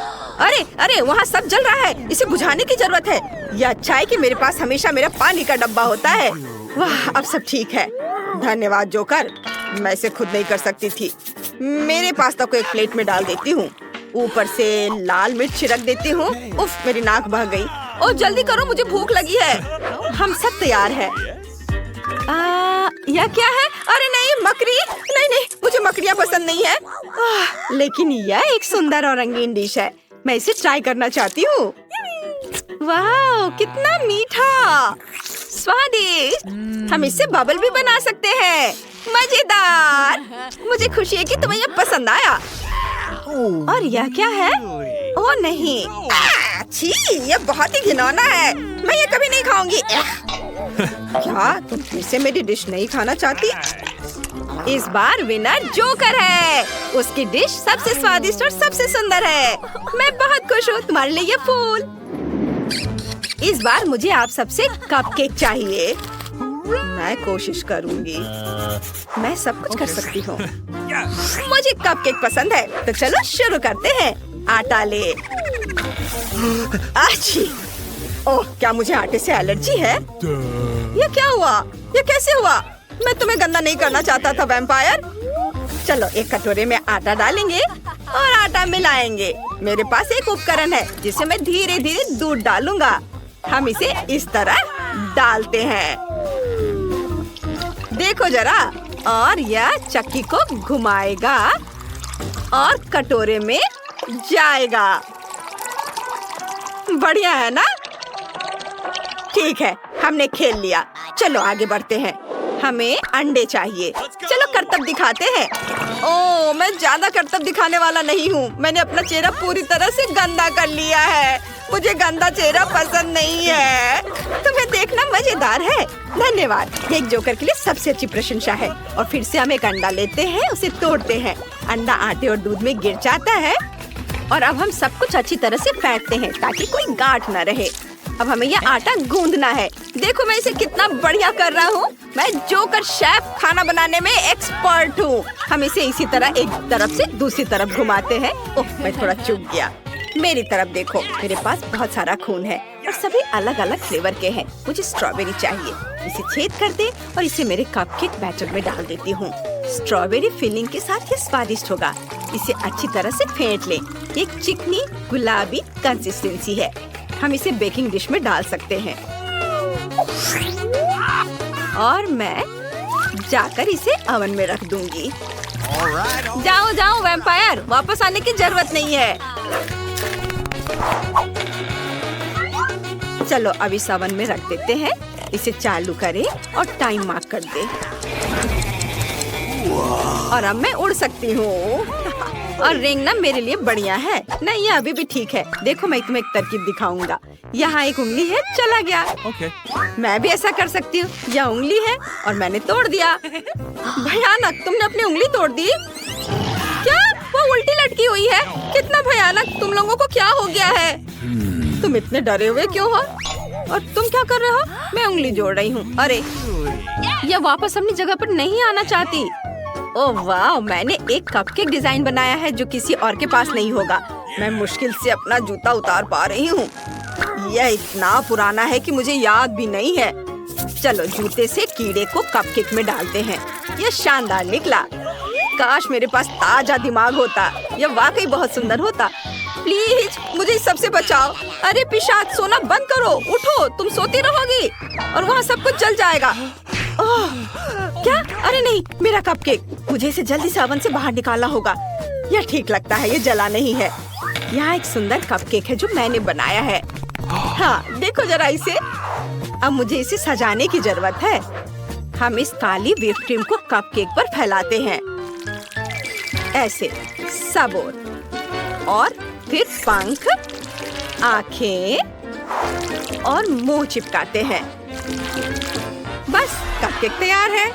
अरे अरे वहाँ सब जल रहा है। इसे बुझाने की जरूरत है। यह अच्छा है कि मेरे पास हमेशा मेरा पानी का डब्बा होता है। वाह, अब सब ठीक है। धन्यवाद जोकर। मैं इसे खुद नहीं कर सकती थी। मेरे पास्ता को एक प्लेट में डाल देती हूँ। ऊपर से लाल मिर्च छिड़क देती हूँ। उफ, मेरी नाक बह गई। ओह जल्दी करो, मुझे भूख लगी है। हम सब तैयार है। यह क्या है? अरे नहीं, मकड़ी। नहीं नहीं, मुझे मकड़ियाँ पसंद नहीं है। लेकिन यह एक सुंदर और रंगीन डिश है। मैं इसे ट्राई करना चाहती हूँ। वाह, कितना मीठा। स्वादिष्ट। हम इससे बबल भी बना सकते हैं। मजेदार। मुझे खुशी है कि तुम्हें यह पसंद आया। और यह क्या है? ओह नहीं, छी, यह बहुत ही घिनौना है। मैं ये कभी नहीं खाऊंगी। क्या तुम फिर से मेरी डिश नहीं खाना चाहती? इस बार विनर जोकर है। उसकी डिश सबसे स्वादिष्ट और सबसे सुंदर है। मैं बहुत खुश हूँ। तुम्हारे लिए ये फूल। इस बार मुझे आप सबसे कपकेक चाहिए। मैं कोशिश करूँगी। मैं सब कुछ कर सकती हूँ। मुझे कपकेक पसंद है, तो चलो शुरू करते हैं। आटा ले। आची। ओह, क्या मुझे आटे से एलर्जी है? ये क्या हुआ? ये कैसे हुआ? मैं तुम्हें गंदा नहीं करना चाहता था वैम्पायर। चलो एक कटोरे में आटा डालेंगे और आटा मिलाएंगे। मेरे पास एक उपकरण है जिसे मैं धीरे धीरे दूध डालूंगा। हम इसे इस तरह डालते हैं। देखो जरा, और यह चक्की को घुमाएगा और कटोरे में जाएगा। बढ़िया है ना? ठीक है, हमने खेल लिया। चलो आगे बढ़ते हैं। हमें अंडे चाहिए। चलो करतब दिखाते हैं। ओह, मैं ज्यादा करतब दिखाने वाला नहीं हूँ। मैंने अपना चेहरा पूरी तरह से गंदा कर लिया है। मुझे गंदा चेहरा पसंद नहीं है। तुम्हें देखना मजेदार है। धन्यवाद। एक जोकर के लिए सबसे अच्छी प्रशंसा है। और फिर से हम एक अंडा लेते हैं, उसे तोड़ते हैं। अंडा आटे और दूध में गिर जाता है और अब हम सब कुछ अच्छी तरह से फेंटते हैं ताकि कोई गांठ न रहे। अब हमें यह आटा गूंदना है। देखो मैं इसे कितना बढ़िया कर रहा हूँ। मैं जोकर शेफ खाना बनाने में एक्सपर्ट हूँ। हम इसे इसी तरह एक तरफ से दूसरी तरफ घुमाते हैं। ओह, मैं थोड़ा चूक गया। मेरी तरफ देखो, मेरे पास बहुत सारा खून है और सभी अलग अलग फ्लेवर के हैं। मुझे स्ट्रॉबेरी चाहिए। इसे छेद कर दे और इसे मेरे कपकेक बैटर में डाल देती हूँ। स्ट्रॉबेरी फिलिंग के साथ ये स्वादिष्ट होगा। इसे अच्छी तरह से फेंट ले। एक चिकनी गुलाबी कंसिस्टेंसी है। हम इसे बेकिंग डिश में डाल सकते हैं और मैं जाकर इसे ओवन में रख दूंगी। जाओ जाओ वैम्पायर, वापस आने की जरूरत नहीं है। चलो अब इस ओवन में रख देते हैं। इसे चालू करें और टाइम मार्क कर दे। और अब मैं उड़ सकती हूँ। और रेंगना मेरे लिए बढ़िया है। नहीं, ये अभी भी ठीक है। देखो मैं तुम्हें एक तरकीब दिखाऊंगा। यहाँ एक उंगली है, चला गया। मैं भी ऐसा कर सकती हूँ। यह उंगली है और मैंने तोड़ दिया। भयानक, तुमने अपनी उंगली तोड़ दी? क्या वो उल्टी लटकी हुई है? कितना भयानक। तुम लोगों को क्या हो गया है? तुम इतने डरे हुए क्यों हो? और तुम क्या कर रहे हो? मैं उंगली जोड़ रही हूँ। अरे, यह वापस अपनी जगह पर नहीं आना चाहती। ओह वाह, मैंने एक कपकेक डिजाइन बनाया है जो किसी और के पास नहीं होगा। मैं मुश्किल से अपना जूता उतार पा रही हूँ। यह इतना पुराना है कि मुझे याद भी नहीं है। चलो जूते से कीड़े को कपकेक में डालते हैं। यह शानदार निकला। काश मेरे पास ताजा दिमाग होता। यह वाकई बहुत सुंदर होता। प्लीज मुझे इस सबसे बचाओ। अरे पिशाच, सोना बंद करो। उठो, तुम सोती रहोगी और वहाँ सब कुछ जल जाएगा। ओह, क्या? अरे नहीं, मेरा कपकेक। मुझे इसे जल्दी से ओवन से बाहर निकालना होगा। यह ठीक लगता है, ये जला नहीं है। यहाँ एक सुंदर कपकेक है जो मैंने बनाया है। हाँ, देखो जरा इसे। अब मुझे इसे सजाने की जरूरत है। हम इस काली व्हिप क्रीम को कपकेक पर फैलाते हैं, ऐसे सब और फिर पंख, आँखें और मुंह चिपकाते हैं। बस कपकेक तैयार है।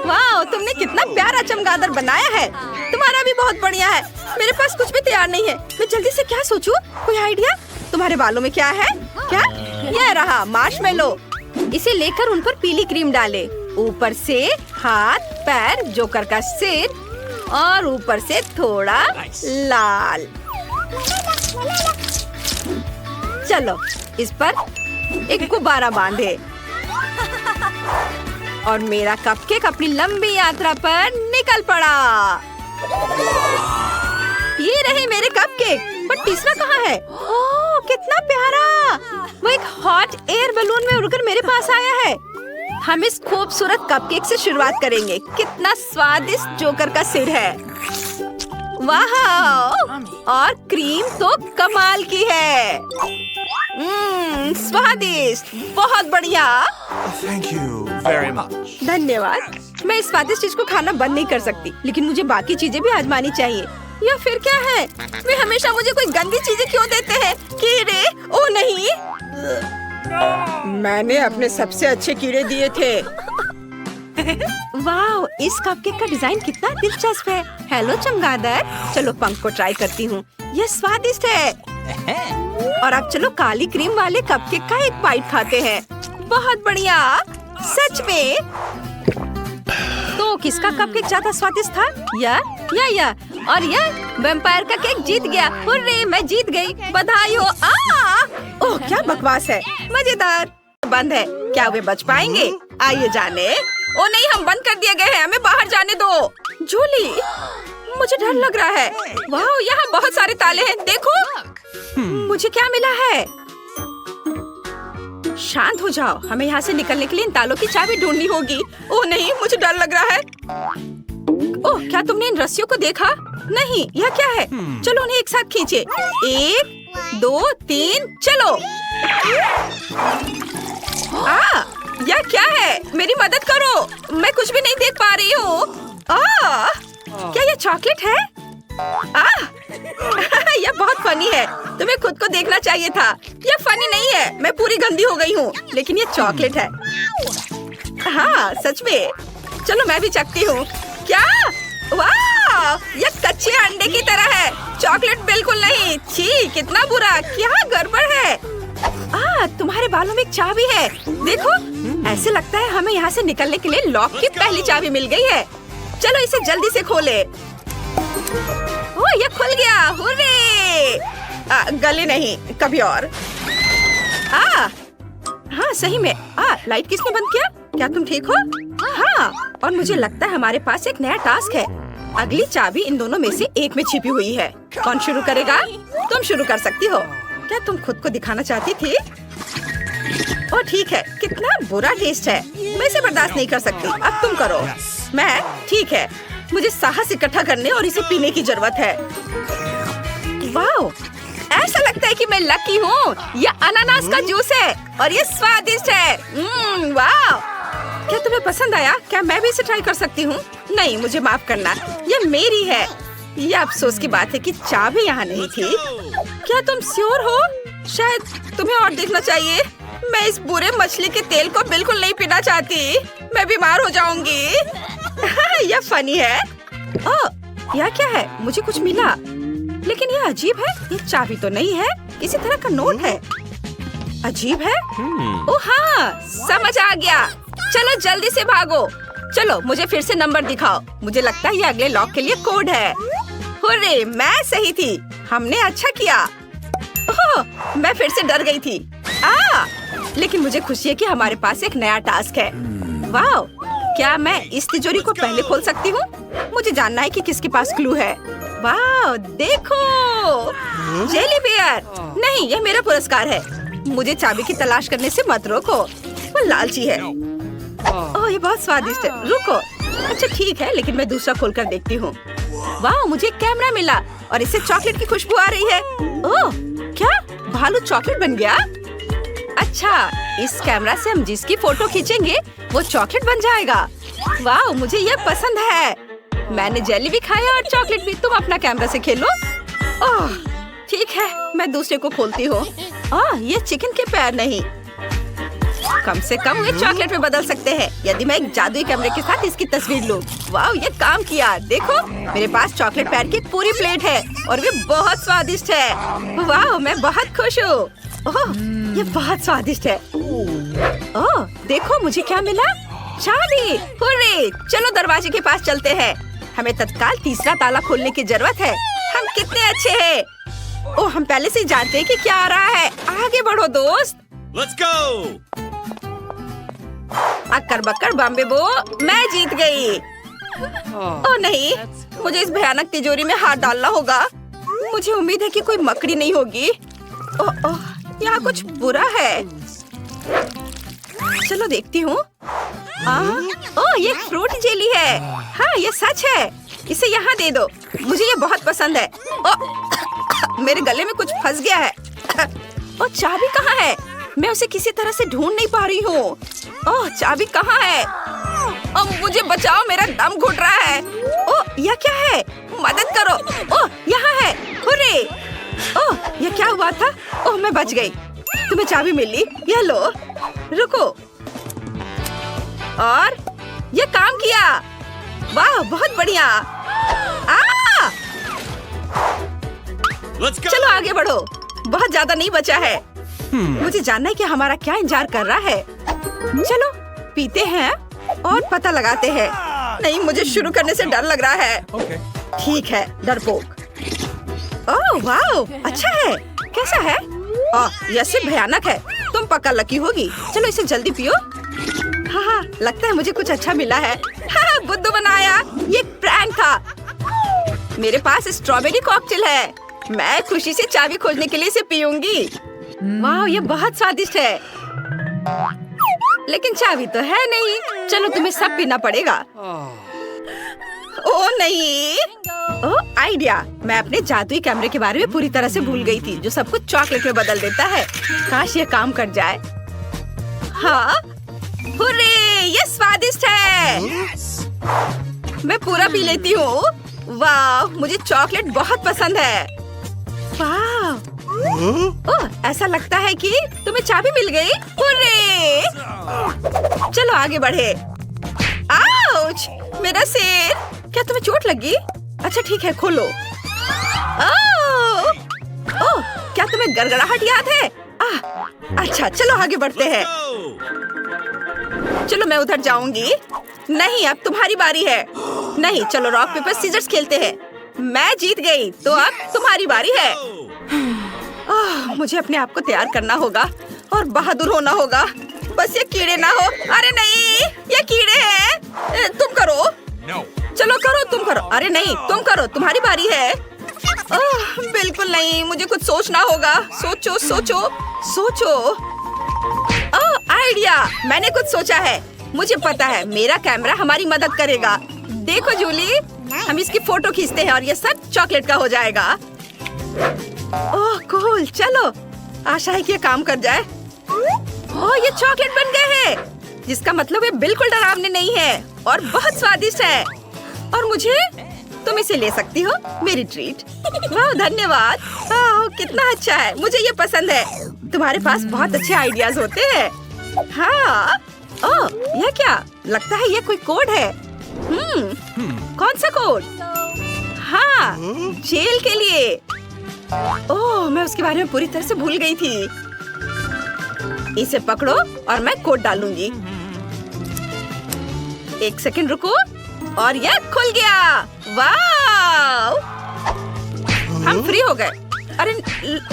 वाह, तुमने कितना प्यारा चमगादड़ बनाया है। तुम्हारा भी बहुत बढ़िया है। मेरे पास कुछ भी तैयार नहीं है। मैं जल्दी से क्या सोचूं? कोई आइडिया? तुम्हारे बालों में क्या है? क्या? यह रहा मार्शमेलो। इसे लेकर उन पर पीली क्रीम डाले। ऊपर से हाथ, पैर, जोकर का सिर और ऊपर से थोड़ा लाल। चलो इस पर एक गुब्बारा बांधे और मेरा कपकेक अपनी लंबी यात्रा पर निकल पड़ा। ये रहे मेरे कपकेक। पर तीसरा कहाँ है? ओह, कितना प्यारा। वो एक हॉट एयर बलून में उड़कर मेरे पास आया है। हम इस खूबसूरत कपकेक से शुरुआत करेंगे। कितना स्वादिष्ट जोकर का सिर है। वाह, और क्रीम तो कमाल की है। स्वादिष्ट, बहुत बढ़िया। Thank you very much. धन्यवाद। मैं इस स्वादिष्ट चीज को खाना बंद नहीं कर सकती, लेकिन मुझे बाकी चीजें भी आजमानी चाहिए। या फिर क्या है, वे हमेशा मुझे कोई गंदी चीजें क्यों देते हैं? कीड़े? ओ नहीं, मैंने अपने सबसे अच्छे कीड़े दिए थे। वाह, इस कपकेक का डिजाइन कितना दिलचस्प है। हेलो चमगादड़, चलो पंख को ट्राई करती हूँ। यह स्वादिष्ट है। और अब चलो काली क्रीम वाले कपकेक का एक बाइट खाते हैं। बहुत बढ़िया, सच में। तो किसका कपकेक ज्यादा स्वादिष्ट था? या और यह वैम्पायर का केक जीत गया। हुर्रे, मैं जीत गई, बधाई हो। ओह, क्या बकवास है। मजेदार। बंद है, क्या वे बच पाएंगे? आइए जाने। ओ नहीं, हम बंद कर दिए गए हैं, हमें बाहर जाने दो। जूली, मुझे डर लग रहा है। वाह, यहाँ बहुत सारे ताले हैं, देखो। मुझे क्या मिला है? शांत हो जाओ, हमें यहाँ से निकलने के लिए इन तालों की चाबी ढूंढनी होगी। ओह नहीं, मुझे डर लग रहा है। ओह, क्या तुमने इन रस्सियों को देखा? नहीं, यह क्या है? चलो उन्हें एक साथ खींचे। 1 2 3, चलो। यह क्या है? मेरी मदद करो, मैं कुछ भी नहीं देख पा रही हूँ। क्या यह चॉकलेट है? यह बहुत फनी है, तुम्हें खुद को देखना चाहिए था। यह फनी नहीं है, मैं पूरी गंदी हो गई हूँ, लेकिन यह चॉकलेट है। हाँ, सच में। चलो मैं भी चखती हूँ। क्या? वाह, यह कच्चे अंडे की तरह है। चॉकलेट बिल्कुल नहीं। छी, कितना बुरा, क्या गड़बड़ है। तुम्हारे बालों में एक चाबी है, देखो। ऐसे लगता है हमें यहाँ से निकलने के लिए लॉक की पहली चाबी मिल गई है। चलो इसे जल्दी से खोले। ओह, ये खुल गया, हुर्रे। गले नहीं, कभी और। हाँ, सही में। लाइट किसने बंद किया? क्या तुम ठीक हो? हाँ, और मुझे लगता है हमारे पास एक नया टास्क है। अगली चाबी इन दोनों में से एक में छिपी हुई है। कौन शुरू करेगा? तुम शुरू कर सकती हो। क्या तुम खुद को दिखाना चाहती थी? ओह ठीक है, कितना बुरा टेस्ट है, मैं इसे बर्दाश्त नहीं कर सकती। अब तुम करो। मैं? ठीक है, मुझे साहस इकट्ठा करने और इसे पीने की जरूरत है। वाओ, ऐसा लगता है कि मैं लकी हूँ। यह अनानास का जूस है और ये स्वादिष्ट है। वाह, क्या तुम्हें पसंद आया? क्या मैं भी इसे ट्राई कर सकती हूँ? नहीं, मुझे माफ करना, ये मेरी है। ये अफसोस की बात है कि चाबी यहाँ नहीं थी। क्या तुम श्योर हो? शायद तुम्हें और देखना चाहिए। मैं इस बुरे मछली के तेल को बिल्कुल नहीं पीना चाहती, मैं बीमार हो जाऊंगी। यह फनी है। यह क्या है? मुझे कुछ मिला, लेकिन यह अजीब है। ये चाबी तो नहीं है, किसी तरह का नोट है। अजीब है। ओह हाँ, समझ आ गया। चलो जल्दी से भागो। चलो मुझे फिर से नंबर दिखाओ। मुझे लगता है ये अगले लॉक के लिए कोड है। हुर्रे, मैं सही थी, हमने अच्छा किया। ओह, मैं फिर से डर गई थी। लेकिन मुझे खुशी है कि हमारे पास एक नया टास्क है। वाह, क्या मैं इस तिजोरी को पहले खोल सकती हूँ? मुझे जानना है कि किसके पास क्लू है। वाह, देखो, जेली बियर। नहीं, यह मेरा पुरस्कार है। मुझे चाबी की तलाश करने से मत रोको, वो लालची है। ओह, ये बहुत स्वादिष्ट है। रुको। अच्छा ठीक है, लेकिन मैं दूसरा खोलकर देखती हूँ। वाह, मुझे एक कैमरा मिला और इससे चॉकलेट की खुशबू आ रही है। ओह, क्या भालू चॉकलेट बन गया? अच्छा, इस कैमरा से हम जिसकी फोटो खींचेंगे वो चॉकलेट बन जाएगा। वाह, मुझे ये पसंद है। मैंने जेली भी खाया और चॉकलेट भी। तुम अपना कैमरा से खेलो। ओह ठीक है, मैं दूसरे को खोलती हूँ। ये चिकन के पैर नहीं, कम से कम वे चॉकलेट में बदल सकते हैं यदि मैं एक जादुई कैमरे के साथ इसकी तस्वीर लूं। वाह, ये काम किया। देखो, मेरे पास चॉकलेट पैर की एक पूरी प्लेट है और वे बहुत स्वादिष्ट है। वाह, मैं बहुत खुश हूँ। ओह, ये बहुत स्वादिष्ट है। ओह, देखो मुझे क्या मिला? चाबी। हुर्रे, चलो दरवाजे के पास चलते हैं। हमें तत्काल तीसरा ताला खोलने की जरूरत है। हम कितने अच्छे हैं। ओह, हम पहले से ही जानते हैं कि क्या आ रहा है। आगे बढ़ो दोस्त। Let's go! Occur Bakkar Bombay बो, मैं जीत गई। ओह नहीं, मुझे इस भयानक तिजोरी में हाथ डालना होगा। मुझे उम्मीद है कि कोई मकड़ी नहीं होगी। ओह, यहाँ कुछ बुरा है। चलो देखती हूँ। ओह, ये फ्रूट जेली है। हाँ, ये सच है। इसे यहाँ दे दो। मुझे ये बहुत पसंद है। मेरे गले में कुछ फंस गया है। और चाबी कहाँ है? मैं उसे किसी तरह से ढूंढ नहीं पा रही हूँ। ओह, चाबी कहाँ है? मुझे बचाओ, मेरा दम घुट रहा है। ओह, यह क्या है? मदद करो। ओह, यहाँ है। हुर्रे! ओह, यह क्या हुआ था? ओह, मैं बच गई। तुम्हें चाबी मिली? यह लो। रुको। और ये काम किया। वाह, बहुत बढ़िया। चलो आगे बढ़ो, बहुत ज्यादा नहीं बचा है। मुझे जानना है कि हमारा क्या इंतजार कर रहा है। चलो पीते हैं और पता लगाते हैं। नहीं, मुझे शुरू करने से डर लग रहा है। ठीक है, डरपोक। ओह वाह, अच्छा है। कैसा है? यह सिर्फ भयानक है। तुम पक्का लकी होगी। चलो इसे जल्दी पियो। हाँ, लगता है मुझे कुछ अच्छा मिला है। हाँ, बुद्धू बनाया। ये प्रैंक था। मेरे पास स्ट्रॉबेरी कॉकटेल है। मैं खुशी से चाबी खोजने के लिए इसे पीऊंगी। वाह, ये बहुत स्वादिष्ट है। लेकिन चाबी तो है नहीं। चलो तुम्हें सब पीना पड़ेगा। ओह नहीं। ओह, आइडिया। मैं अपने जादुई कैमरे के बारे में पूरी तरह से भूल गई थी, जो सब कुछ चॉकलेट में बदल देता है। काश ये काम कर जाए। हाँ, हुर्रे, ये स्वादिष्ट है। मैं पूरा पी लेती हूँ। वाह, मुझे चॉकलेट बहुत पसंद है। वाह, ओह, ऐसा लगता है कि तुम्हें चाबी मिल गई। हुर्रे! चलो आगे बढ़े। आउच! मेरा सिर। क्या तुम्हें चोट लगी? अच्छा ठीक है, खोलो। ओह, क्या तुम्हें गड़गड़ाहट याद है? अच्छा, चलो आगे बढ़ते हैं। चलो मैं उधर जाऊंगी। नहीं, अब तुम्हारी बारी है। नहीं, चलो रॉक पेपर सीजर्स खेलते हैं। मैं जीत गई, तो अब तुम्हारी बारी है। मुझे अपने आप को तैयार करना होगा और बहादुर होना होगा। बस ये कीड़े ना हो। अरे नहीं, ये कीड़े हैं। तुम करो। No. चलो करो, तुम करो। अरे नहीं, तुम करो, तुम्हारी बारी है। बिल्कुल नहीं, मुझे कुछ सोचना होगा। सोचो सोचो सोचो। आइडिया, मैंने कुछ सोचा है। मुझे पता है, मेरा कैमरा हमारी मदद करेगा। देखो जूली, हम इसकी फोटो खींचते हैं और ये सब चॉकलेट का हो जाएगा। ओह कूल, चलो। आशा है कि ये काम कर जाए। ओह, ये चॉकलेट बन गए हैं, जिसका मतलब ये बिल्कुल डरावने नहीं है और बहुत स्वादिष्ट है। और मुझे, तुम इसे ले सकती हो, मेरी ट्रीट। वाह, धन्यवाद। कितना अच्छा है, मुझे ये पसंद है। तुम्हारे पास बहुत अच्छे आइडियाज होते हैं। हाँ। ओह, यह क्या? लगता है ये कोई कोड है। कौन सा कोड? हाँ, जेल के लिए। ओह, मैं उसके बारे में पूरी तरह से भूल गई थी। इसे पकड़ो और मैं कोड डालूंगी। एक सेकंड रुको और यह खुल गया। वाव! हम फ्री हो गए। अरे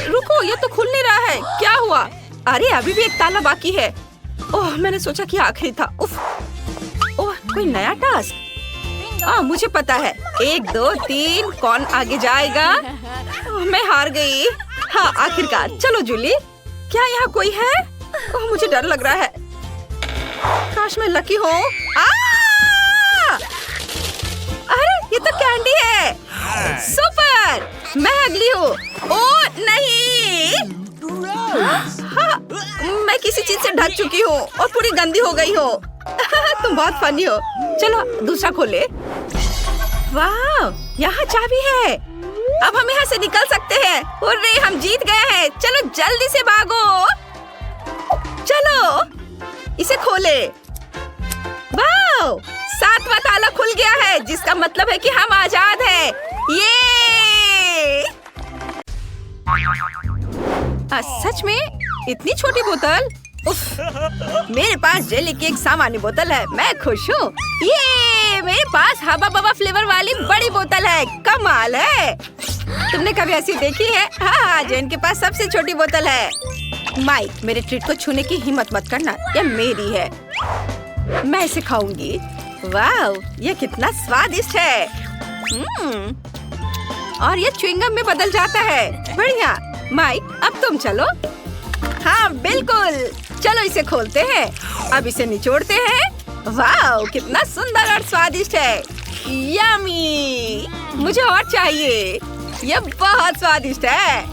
रुको, ये तो खुल नहीं रहा है। क्या हुआ? अरे अभी भी एक ताला बाकी है। ओह, मैंने सोचा कि आखिरी था। उफ। ओह, कोई नया टास्क। मुझे पता है। 1 2 3, कौन आगे जाएगा? मैं हार गई। हाँ, आखिरकार। चलो जूली, क्या यहाँ कोई है? ओह, मुझे डर लग रहा है। काश मैं लकी हूँ। अरे ये तो कैंडी है। सुपर, मैं अगली हूँ। ओह नहीं। हाँ, मैं किसी चीज से ढक चुकी हूँ और पूरी गंदी हो गई हूँ। तुम बहुत फनी हो। चलो दूसरा खोले। वाह, यहाँ चाबी है। अब हम यहाँ से निकल सकते हैं। हुर्रे, हम जीत गए हैं। चलो जल्दी से भागो। चलो इसे खोले। वाह, 7वां ताला खुल गया है, जिसका मतलब है कि हम आजाद हैं। ये सच में इतनी छोटी बोतल? उफ, मेरे पास जेली की एक सामान्य बोतल है। मैं खुश हूँ। ये मेरे पास हबा बबा फ्लेवर वाली बड़ी बोतल है। कमाल है। तुमने कभी ऐसी देखी है? हाँ, जो इनके पास सबसे छोटी बोतल है। माइक, मेरे ट्रीट को छूने की हिम्मत मत करना। यह मेरी है। मैं इसे खाऊंगी। वाह, ये कितना स्वादिष्ट है। और ये च्युइंगम में बदल जाता है। बढ़िया। माइक, अब तुम चलो। हाँ बिल्कुल, चलो इसे खोलते हैं। अब इसे निचोड़ते हैं। वाह, कितना सुंदर और स्वादिष्ट है। यम्मी। मुझे और चाहिए। ये बहुत स्वादिष्ट है।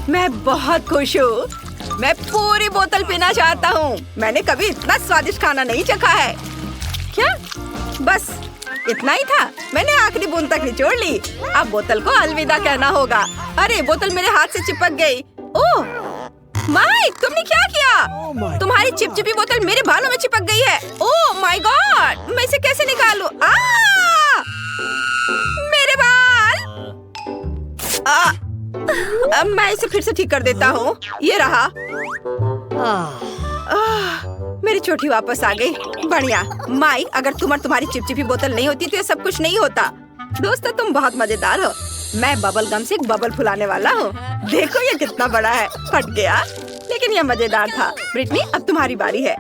मैं बहुत खुश हूँ। मैं पूरी बोतल पीना चाहता हूँ। मैंने कभी इतना स्वादिष्ट खाना नहीं चखा है। क्या? बस इतना ही था? मैंने आखिरी बूंद तक निचोड़ ली। अब बोतल को अलविदा कहना होगा। अरे बोतल मेरे हाथ से चिपक गई। ओह माइक, तुमने क्या किया? तुम्हारी चिपचिपी बोतल मेरे बालों में चिपक गई है। ओह माय गॉड, मैं इसे कैसे निकालूं? मेरे बाल। अब मैं इसे फिर से ठीक कर देता हूँ। ये रहा। मेरी चोटी वापस आ गई। बढ़िया। माइक, अगर तुम और तुम्हारी चिपचिपी बोतल नहीं होती तो ये सब कुछ नहीं होता। दोस्तों, तुम बहुत मजेदार हो। मैं बबल गम से एक बबल फुलाने वाला हूँ। देखो ये कितना बड़ा है। फट गया, लेकिन ये मजेदार था। ब्रिटनी, अब तुम्हारी बारी है।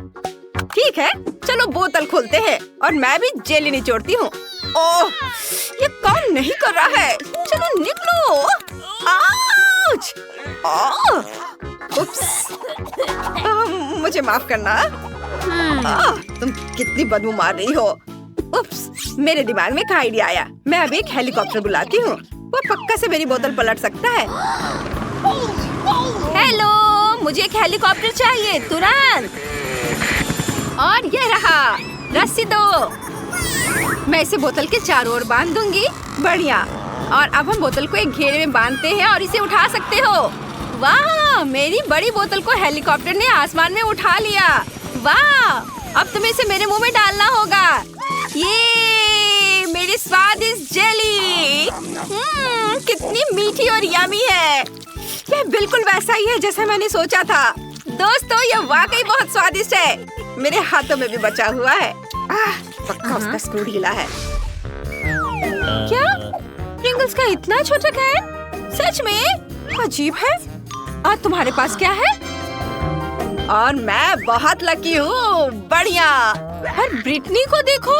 ठीक है, चलो बोतल खोलते हैं और मैं भी जेली निचोड़ती हूँ। ओह, ये काम नहीं कर रहा है। चलो निकलो। आउच! उप्स। मुझे माफ करना। तुम कितनी बदबू मार रही हो। उप्स, मेरे दिमाग में एक आइडिया आया। मैं अभी एक हेलीकॉप्टर बुलाती हूँ। वो पक्का से मेरी बोतल पलट सकता है। हेलो, मुझे एक हेलीकॉप्टर चाहिए तुरंत। और ये रहा, रस्सी दो। मैं इसे बोतल के चारों ओर बांध दूंगी। बढ़िया। और अब हम बोतल को एक घेरे में बांधते हैं और इसे उठा सकते हो। वाह, मेरी बड़ी बोतल को हेलीकॉप्टर ने आसमान में उठा लिया। वाह, अब तुम्हें इसे मेरे मुंह में डालना होगा। ये मेरी स्वादिष्ट जेली। कितनी मीठी और यमी है। यह बिल्कुल वैसा ही है जैसा मैंने सोचा था। दोस्तों, यह वाकई बहुत स्वादिष्ट है। मेरे हाथों में भी बचा हुआ है। पक्का उसका स्क्रू ढीला है। क्या? प्रिंगल्स का इतना छोटा कैन? सच में? अजीब है। और तुम्हारे पास क्या है? और मैं बहुत लकी हूँ। बढ़िया। और ब्रिटनी को देखो,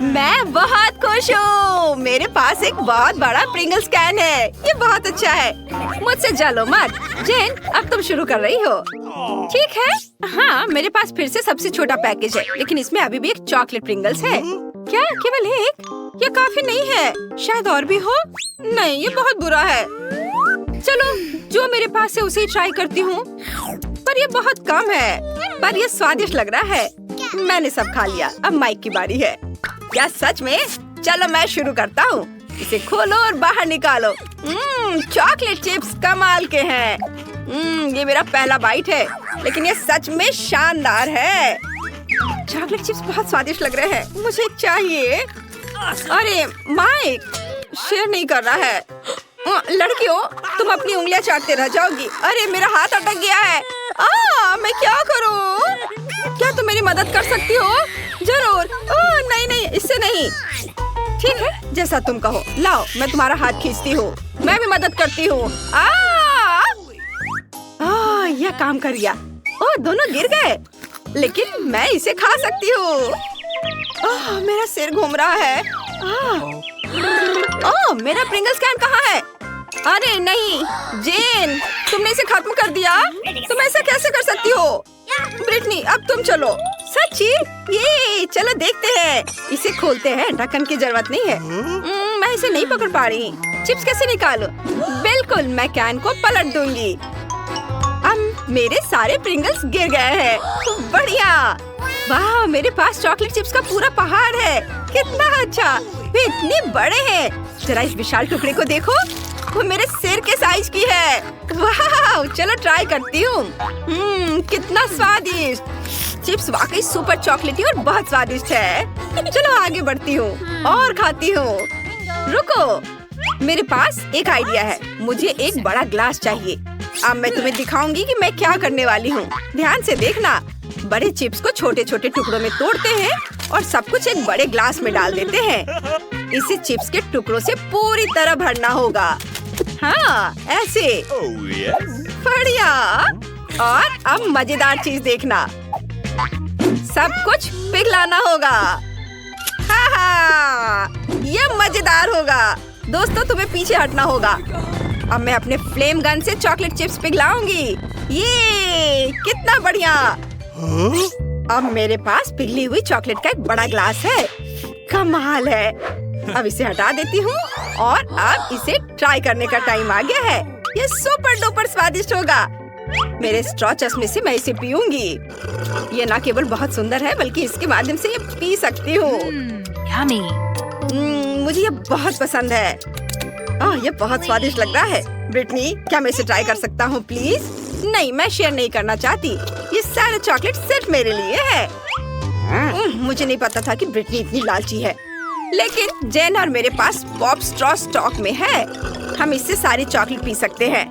मैं बहुत खुश हूँ। मेरे पास एक बहुत बड़ा प्रिंगल्स कैन है। ये बहुत अच्छा है। मुझसे जलो मत। जेन, अब तुम शुरू कर रही हो। ठीक है। हाँ, मेरे पास फिर से सबसे छोटा पैकेज है, लेकिन इसमें अभी भी एक चॉकलेट प्रिंगल्स है। क्या केवल एक? ये काफी नहीं है। शायद और भी हो। नहीं, ये बहुत बुरा है। चलो, जो मेरे पास है उसे ही ट्राई करती हूँ। पर ये बहुत कम है। पर ये स्वादिष्ट लग रहा है। मैंने सब खा लिया। अब माइक की बारी है। क्या सच में? चलो मैं शुरू करता हूँ। इसे खोलो और बाहर निकालो। चॉकलेट चिप्स कमाल के हैं। ये मेरा पहला बाइट है, लेकिन ये सच में शानदार है। चॉकलेट चिप्स बहुत स्वादिष्ट लग रहे हैं। मुझे चाहिए। अरे माइक, शेयर नहीं कर रहा है। लड़कियों, तुम अपनी उंगलियां चाटते रह जाओगी। अरे मेरा हाथ अटक गया है। मैं क्या करूं? क्या तुम मेरी मदद कर सकती हो? जरूर। नहीं नहीं, इससे नहीं। ठीक है, जैसा तुम कहो। लाओ, मैं तुम्हारा हाथ खींचती हूँ। मैं भी मदद करती हूँ। यह काम कर गया। दोनों गिर गए, लेकिन मैं इसे खा सकती हूँ। मेरा सिर घूम रहा है। मेरा प्रिंगल्स कैन कहाँ है? अरे नहीं, जेन, तुमने इसे खत्म कर दिया। तुम ऐसा कैसे कर सकती हो? ब्रिटनी, अब तुम चलो। सच्ची? ये चलो देखते हैं। इसे खोलते हैं। ढक्कन की जरूरत नहीं है। मैं इसे नहीं पकड़ पा रही। चिप्स कैसे निकालूं? बिल्कुल, मैं कैन को पलट दूंगी। अब मेरे सारे प्रिंगल्स गिर गए हैं। बढ़िया। वाह, मेरे पास चॉकलेट चिप्स का पूरा पहाड़ है। कितना अच्छा। वे इतने बड़े हैं। जरा इस विशाल टुकड़े को देखो। वो मेरे सिर के साइज की है। वाह, चलो ट्राई करती हूँ। कितना स्वादिष्ट। चिप्स वाकई सुपर चॉकलेटी और बहुत स्वादिष्ट है। चलो आगे बढ़ती हूँ और खाती हूँ। रुको, मेरे पास एक आइडिया है। मुझे एक बड़ा ग्लास चाहिए। अब मैं तुम्हें दिखाऊंगी कि मैं क्या करने वाली हूँ। ध्यान से देखना। बड़े चिप्स को छोटे छोटे टुकड़ों में तोड़ते हैं और सब कुछ एक बड़े ग्लास में डाल देते हैं। इसे चिप्स के टुकड़ों से पूरी तरह भरना होगा। हाँ, ऐसे। बढ़िया। और अब मजेदार चीज देखना। सब कुछ पिघलाना होगा। ये मजेदार होगा। दोस्तों, तुम्हें पीछे हटना होगा। अब मैं अपने फ्लेम गन से चॉकलेट चिप्स पिघलाऊंगी। ये कितना बढ़िया। अब मेरे पास पिघली हुई चॉकलेट का एक बड़ा ग्लास है। कमाल है। अब इसे हटा देती हूँ और अब इसे ट्राई करने का टाइम आ गया है। ये सुपर डुपर स्वादिष्ट होगा। मेरे स्ट्रॉ चश्मे से मैं इसे पीऊंगी। ये न केवल बहुत सुंदर है बल्कि इसके माध्यम से ये पी सकती हूँ। Yummy. मुझे ये बहुत पसंद है। ये बहुत स्वादिष्ट लग रहा है। ब्रिटनी, क्या मैं इसे ट्राई कर सकता हूँ प्लीज? नहीं, मैं शेयर नहीं करना चाहती। ये सारा चॉकलेट सिर्फ मेरे लिए है। मुझे नहीं पता था कि ब्रिटनी इतनी लालची है। लेकिन जेन और मेरे पास पॉप स्ट्रॉ स्टॉक में है। हम इससे सारी चॉकलेट पी सकते हैं।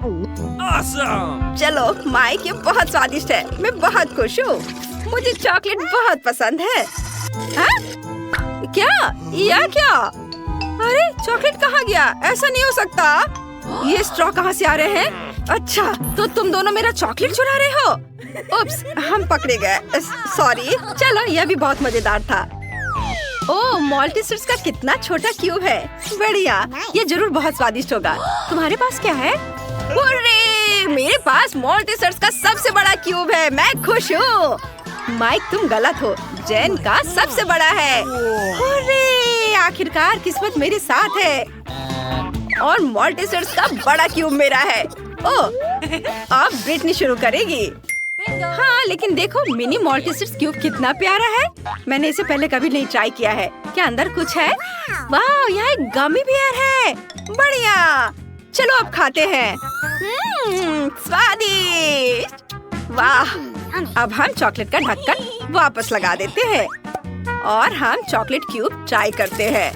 Awesome! चलो माइक, ये बहुत स्वादिष्ट है। मैं बहुत खुश हूँ। मुझे चॉकलेट बहुत पसंद है। हाँ? क्या? अरे चॉकलेट कहाँ गया? ऐसा नहीं हो सकता। ये स्ट्रॉ कहाँ से आ रहे हैं? अच्छा, तो तुम दोनों मेरा चॉकलेट चुरा रहे हो? उप्स, हम पकड़े गए। सॉरी। चलो, यह भी बहुत मजेदार था। ओह, मॉल्टीसर्स का कितना छोटा क्यूब है। बढ़िया, ये जरूर बहुत स्वादिष्ट होगा। तुम्हारे पास क्या है? हुर्रे! मेरे पास मॉल्टीसर्स का सबसे बड़ा क्यूब है। मैं खुश हूँ। माइक, तुम गलत हो। जेन का सबसे बड़ा है। हुर्रे! आखिरकार किस्मत मेरे साथ है और मॉल्टीसर्स का बड़ा क्यूब मेरा है। ओह, अब ब्रिटनी शुरू करेगी। हाँ, लेकिन देखो मिनी मॉल्टीसर्स क्यूब कितना प्यारा है। मैंने इसे पहले कभी नहीं ट्राई किया है। क्या अंदर कुछ है? वाह, यहाँ एक गमी बियर है। बढ़िया, चलो अब खाते हैं। स्वादिष्ट। वाह, अब हम चॉकलेट का ढक्कन वापस लगा देते हैं और हम चॉकलेट क्यूब ट्राई करते हैं।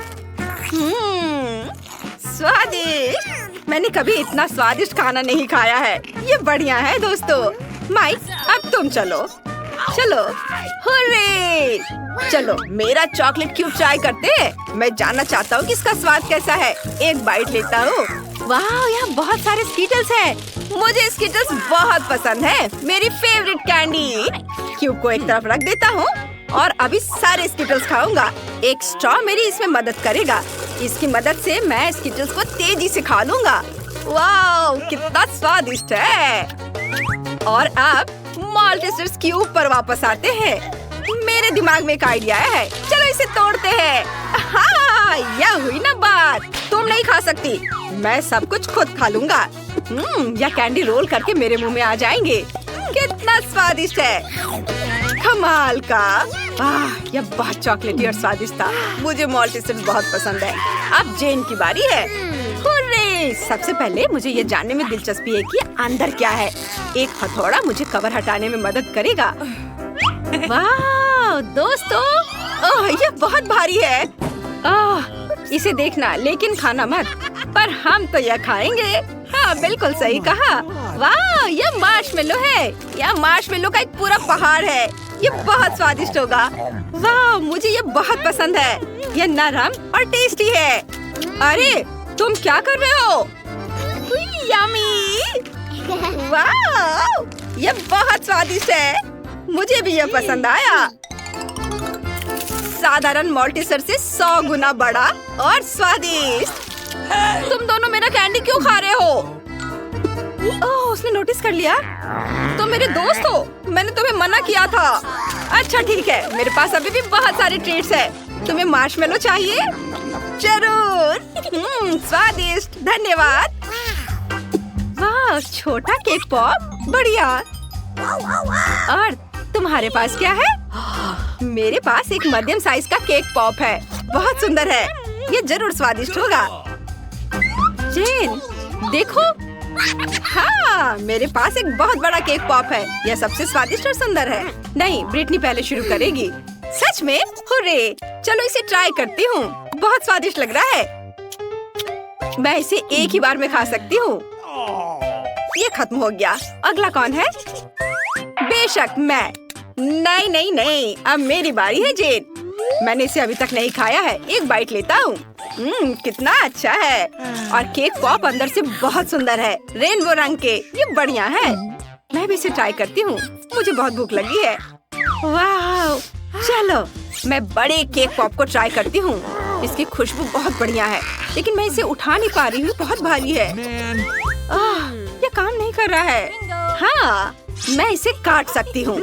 स्वादिष्ट। मैंने कभी इतना स्वादिष्ट खाना नहीं खाया है। ये बढ़िया है दोस्तों। माइक, अब तुम चलो। हुर्रे! चलो मेरा चॉकलेट क्यूब ट्राई करते हैं। मैं जानना चाहता हूँ कि इसका स्वाद कैसा है। एक बाइट लेता हूँ। वाह, यहाँ बहुत सारे स्कीटल्स हैं। मुझे स्कीटल्स बहुत पसंद है। मेरी फेवरेट कैंडी। क्यूब को एक तरफ रख देता हूँ और अभी सारे स्कीटल्स खाऊंगा। एक स्ट्रॉ मेरी इसमें मदद करेगा। इसकी मदद से मैं स्कीटल्स को तेजी से खा लूंगा। वाह, कितना स्वादिष्ट है। और अब मॉल्टीसर्स क्यूब पर वापस आते हैं। मेरे दिमाग में एक आइडिया है। चलो इसे तोड़ते हैं। हाँ, यह हुई ना बात। तुम नहीं खा सकती। मैं सब कुछ खुद खा लूंगा। यह कैंडी रोल करके मेरे मुंह में आ जाएंगे। कितना स्वादिष्ट है। कमाल का। यह बहुत चॉकलेटी और स्वादिष्ट था। मुझे मॉल्टीसर्स बहुत पसंद है। अब जेन की बारी है। हुर्रे! सबसे पहले मुझे ये जानने में दिलचस्पी है कि अंदर क्या है। एक हथौड़ा मुझे कवर हटाने में मदद करेगा। वाह दोस्तों, ये बहुत भारी है। इसे देखना लेकिन खाना मत। पर हम तो यह खाएंगे। हाँ, बिल्कुल सही कहा। वाह, यह मार्शमेलो है। यह मार्शमेलो का एक पूरा पहाड़ है। ये बहुत स्वादिष्ट होगा। वाह, मुझे ये बहुत पसंद है। यह नरम और टेस्टी है। अरे तुम क्या कर रहे हो? यम्मी! वाह, ये बहुत स्वादिष्ट है। मुझे भी ये पसंद आया। साधारण मॉल्टीसर से 100 गुना बड़ा और स्वादिष्ट। तुम दोनों मेरा कैंडी क्यों खा रहे हो? ओह, उसने नोटिस कर लिया। तुम मेरे दोस्त हो। मैंने तुम्हें मना किया था। अच्छा ठीक है, मेरे पास अभी भी बहुत सारे ट्रीट्स हैं। तुम्हें मार्शमेलो चाहिए? जरूर। स्वादिष्ट, धन्यवाद। वाह, छोटा केक पॉप, बढ़िया। और तुम्हारे पास क्या है? मेरे पास एक मध्यम साइज का केक पॉप है। बहुत सुंदर है। ये जरूर स्वादिष्ट होगा। जेन, देखो। हाँ, मेरे पास एक बहुत बड़ा केक पॉप है। यह सबसे स्वादिष्ट और सुंदर है। नहीं, ब्रिटनी पहले शुरू करेगी। सच में? हुर्रे! चलो इसे ट्राई करती हूँ। बहुत स्वादिष्ट लग रहा है। मैं इसे एक ही बार में खा सकती हूँ। ये खत्म हो गया। अगला कौन है? बेशक मैं। नहीं, अब मेरी बारी है जेन। मैंने इसे अभी तक नहीं खाया है। एक बाइट लेता हूँ। कितना अच्छा है। और केक पॉप अंदर से बहुत सुंदर है, रेनबो रंग के। ये बढ़िया है। मैं भी इसे ट्राई करती हूँ। मुझे बहुत भूख लगी है। वाह, चलो मैं बड़े केक पॉप को ट्राई करती हूँ। इसकी खुशबू बहुत बढ़िया है, लेकिन मैं इसे उठा नहीं पा रही हूँ। बहुत भारी है। ये काम नहीं कर रहा है। हाँ, मैं इसे काट सकती हूँ।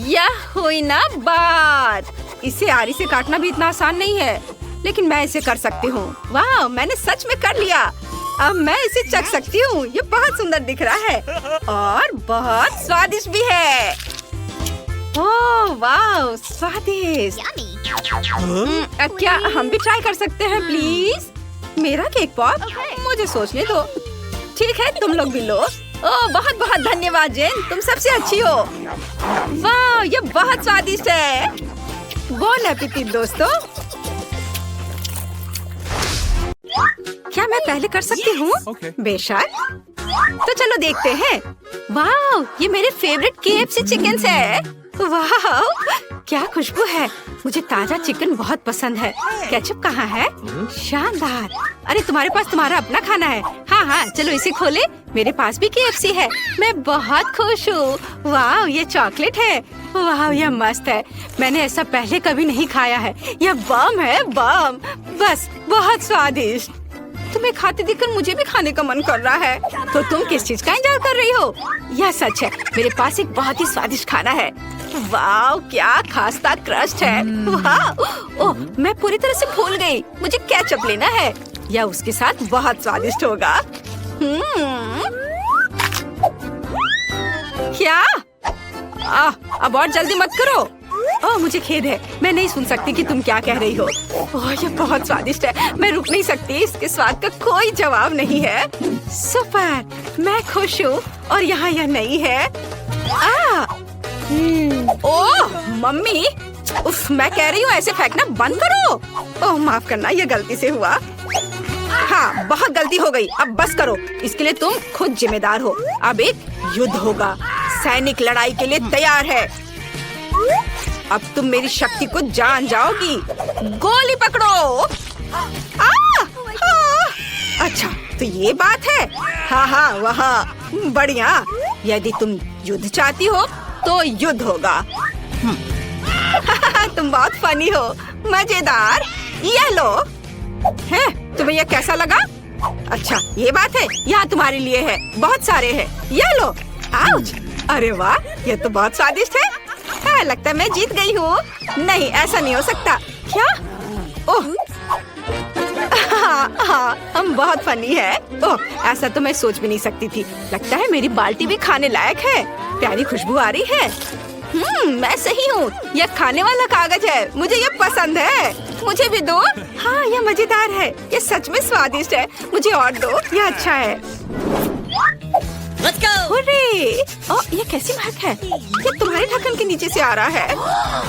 यह हुई ना बात। इसे आरी से काटना भी इतना आसान नहीं है। लेकिन मैं इसे कर सकती हूँ। वाह, मैंने सच में कर लिया। अब मैं इसे चख सकती हूँ। ये बहुत सुंदर दिख रहा है और बहुत स्वादिष्ट भी है। ओह वाह, स्वादिष्ट। क्या हम भी ट्राई कर सकते हैं प्लीज? मेरा केक पॉप? मुझे सोचने दो। ठीक है, तुम लोग भी लो। ओह बहुत बहुत धन्यवाद जेन, तुम सबसे अच्छी हो। वाह, ये बहुत स्वादिष्ट है। बोन एपेटिट दोस्तों। क्या मैं पहले कर सकती हूँ? बेशक। तो चलो देखते हैं। वाह, ये मेरे फेवरेट KFC चिकन है। वाह, क्या खुशबू है। मुझे ताजा चिकन बहुत पसंद है। केचप कहाँ है? शानदार। अरे तुम्हारे पास तुम्हारा अपना खाना है। हाँ हाँ, चलो इसे खोले। मेरे पास भी KFC है। मैं बहुत खुश हूँ। वाह, ये चॉकलेट है। वाह, यह मस्त है। मैंने ऐसा पहले कभी नहीं खाया है। यह बम है, बम। बस बहुत स्वादिष्ट। तुम्हें खाते देखकर मुझे भी खाने का मन कर रहा है। तो तुम किस चीज का इंतजार कर रही हो? यह सच है, मेरे पास एक बहुत ही स्वादिष्ट खाना है। वाह, क्या खास्ता क्रस्ट है। वाह, ओह, मैं पूरी तरह से भूल गई। मुझे केचप लेना है। यह उसके साथ बहुत स्वादिष्ट होगा। क्या? अब और जल्दी मत करो। ओह, मुझे खेद है। मैं नहीं सुन सकती कि तुम क्या कह रही हो। ओह, ये बहुत स्वादिष्ट है। मैं रुक नहीं सकती। इसके स्वाद का कोई जवाब नहीं है। सुपर, मैं खुश हूँ। और यहाँ यह नहीं है। ओह मम्मी, उफ, मैं कह रही हूँ ऐसे फेंकना बंद करो। ओह माफ करना, ये गलती से हुआ। हाँ, बहुत गलती हो गई। अब बस करो। इसके लिए तुम खुद जिम्मेदार हो। अब एक युद्ध होगा। सैनिक लड़ाई के लिए तैयार है। अब तुम मेरी शक्ति को जान जाओगी। गोली पकड़ो। अच्छा, तो ये बात है। हाँ हाँ, वहाँ बढ़िया। यदि तुम युद्ध चाहती हो तो युद्ध होगा। तुम बहुत फनी हो। मजेदार। यह लो। है, तुम्हें यह कैसा लगा? अच्छा, ये बात है। यहाँ तुम्हारे लिए है। बहुत सारे हैं। यह लो। आउच। अरे वाह, यह तो बहुत स्वादिष्ट है। हाँ, लगता है मैं जीत गई हूँ। नहीं, ऐसा नहीं हो सकता। क्या? ओह, हाँ, हम बहुत फनी है। ओह, ऐसा तो मैं सोच भी नहीं सकती थी। लगता है मेरी बाल्टी भी खाने लायक है। प्यारी खुशबू आ रही है। मैं सही हूँ। यह खाने वाला कागज है। मुझे यह पसंद है। मुझे भी दो। हाँ, यह मजेदार है। यह सच में स्वादिष्ट है। मुझे और दो। यह अच्छा है। Let's go! हुर्रे! ओह, ये कैसी महक है? ये तुम्हारे ढक्कन के नीचे से आ रहा है।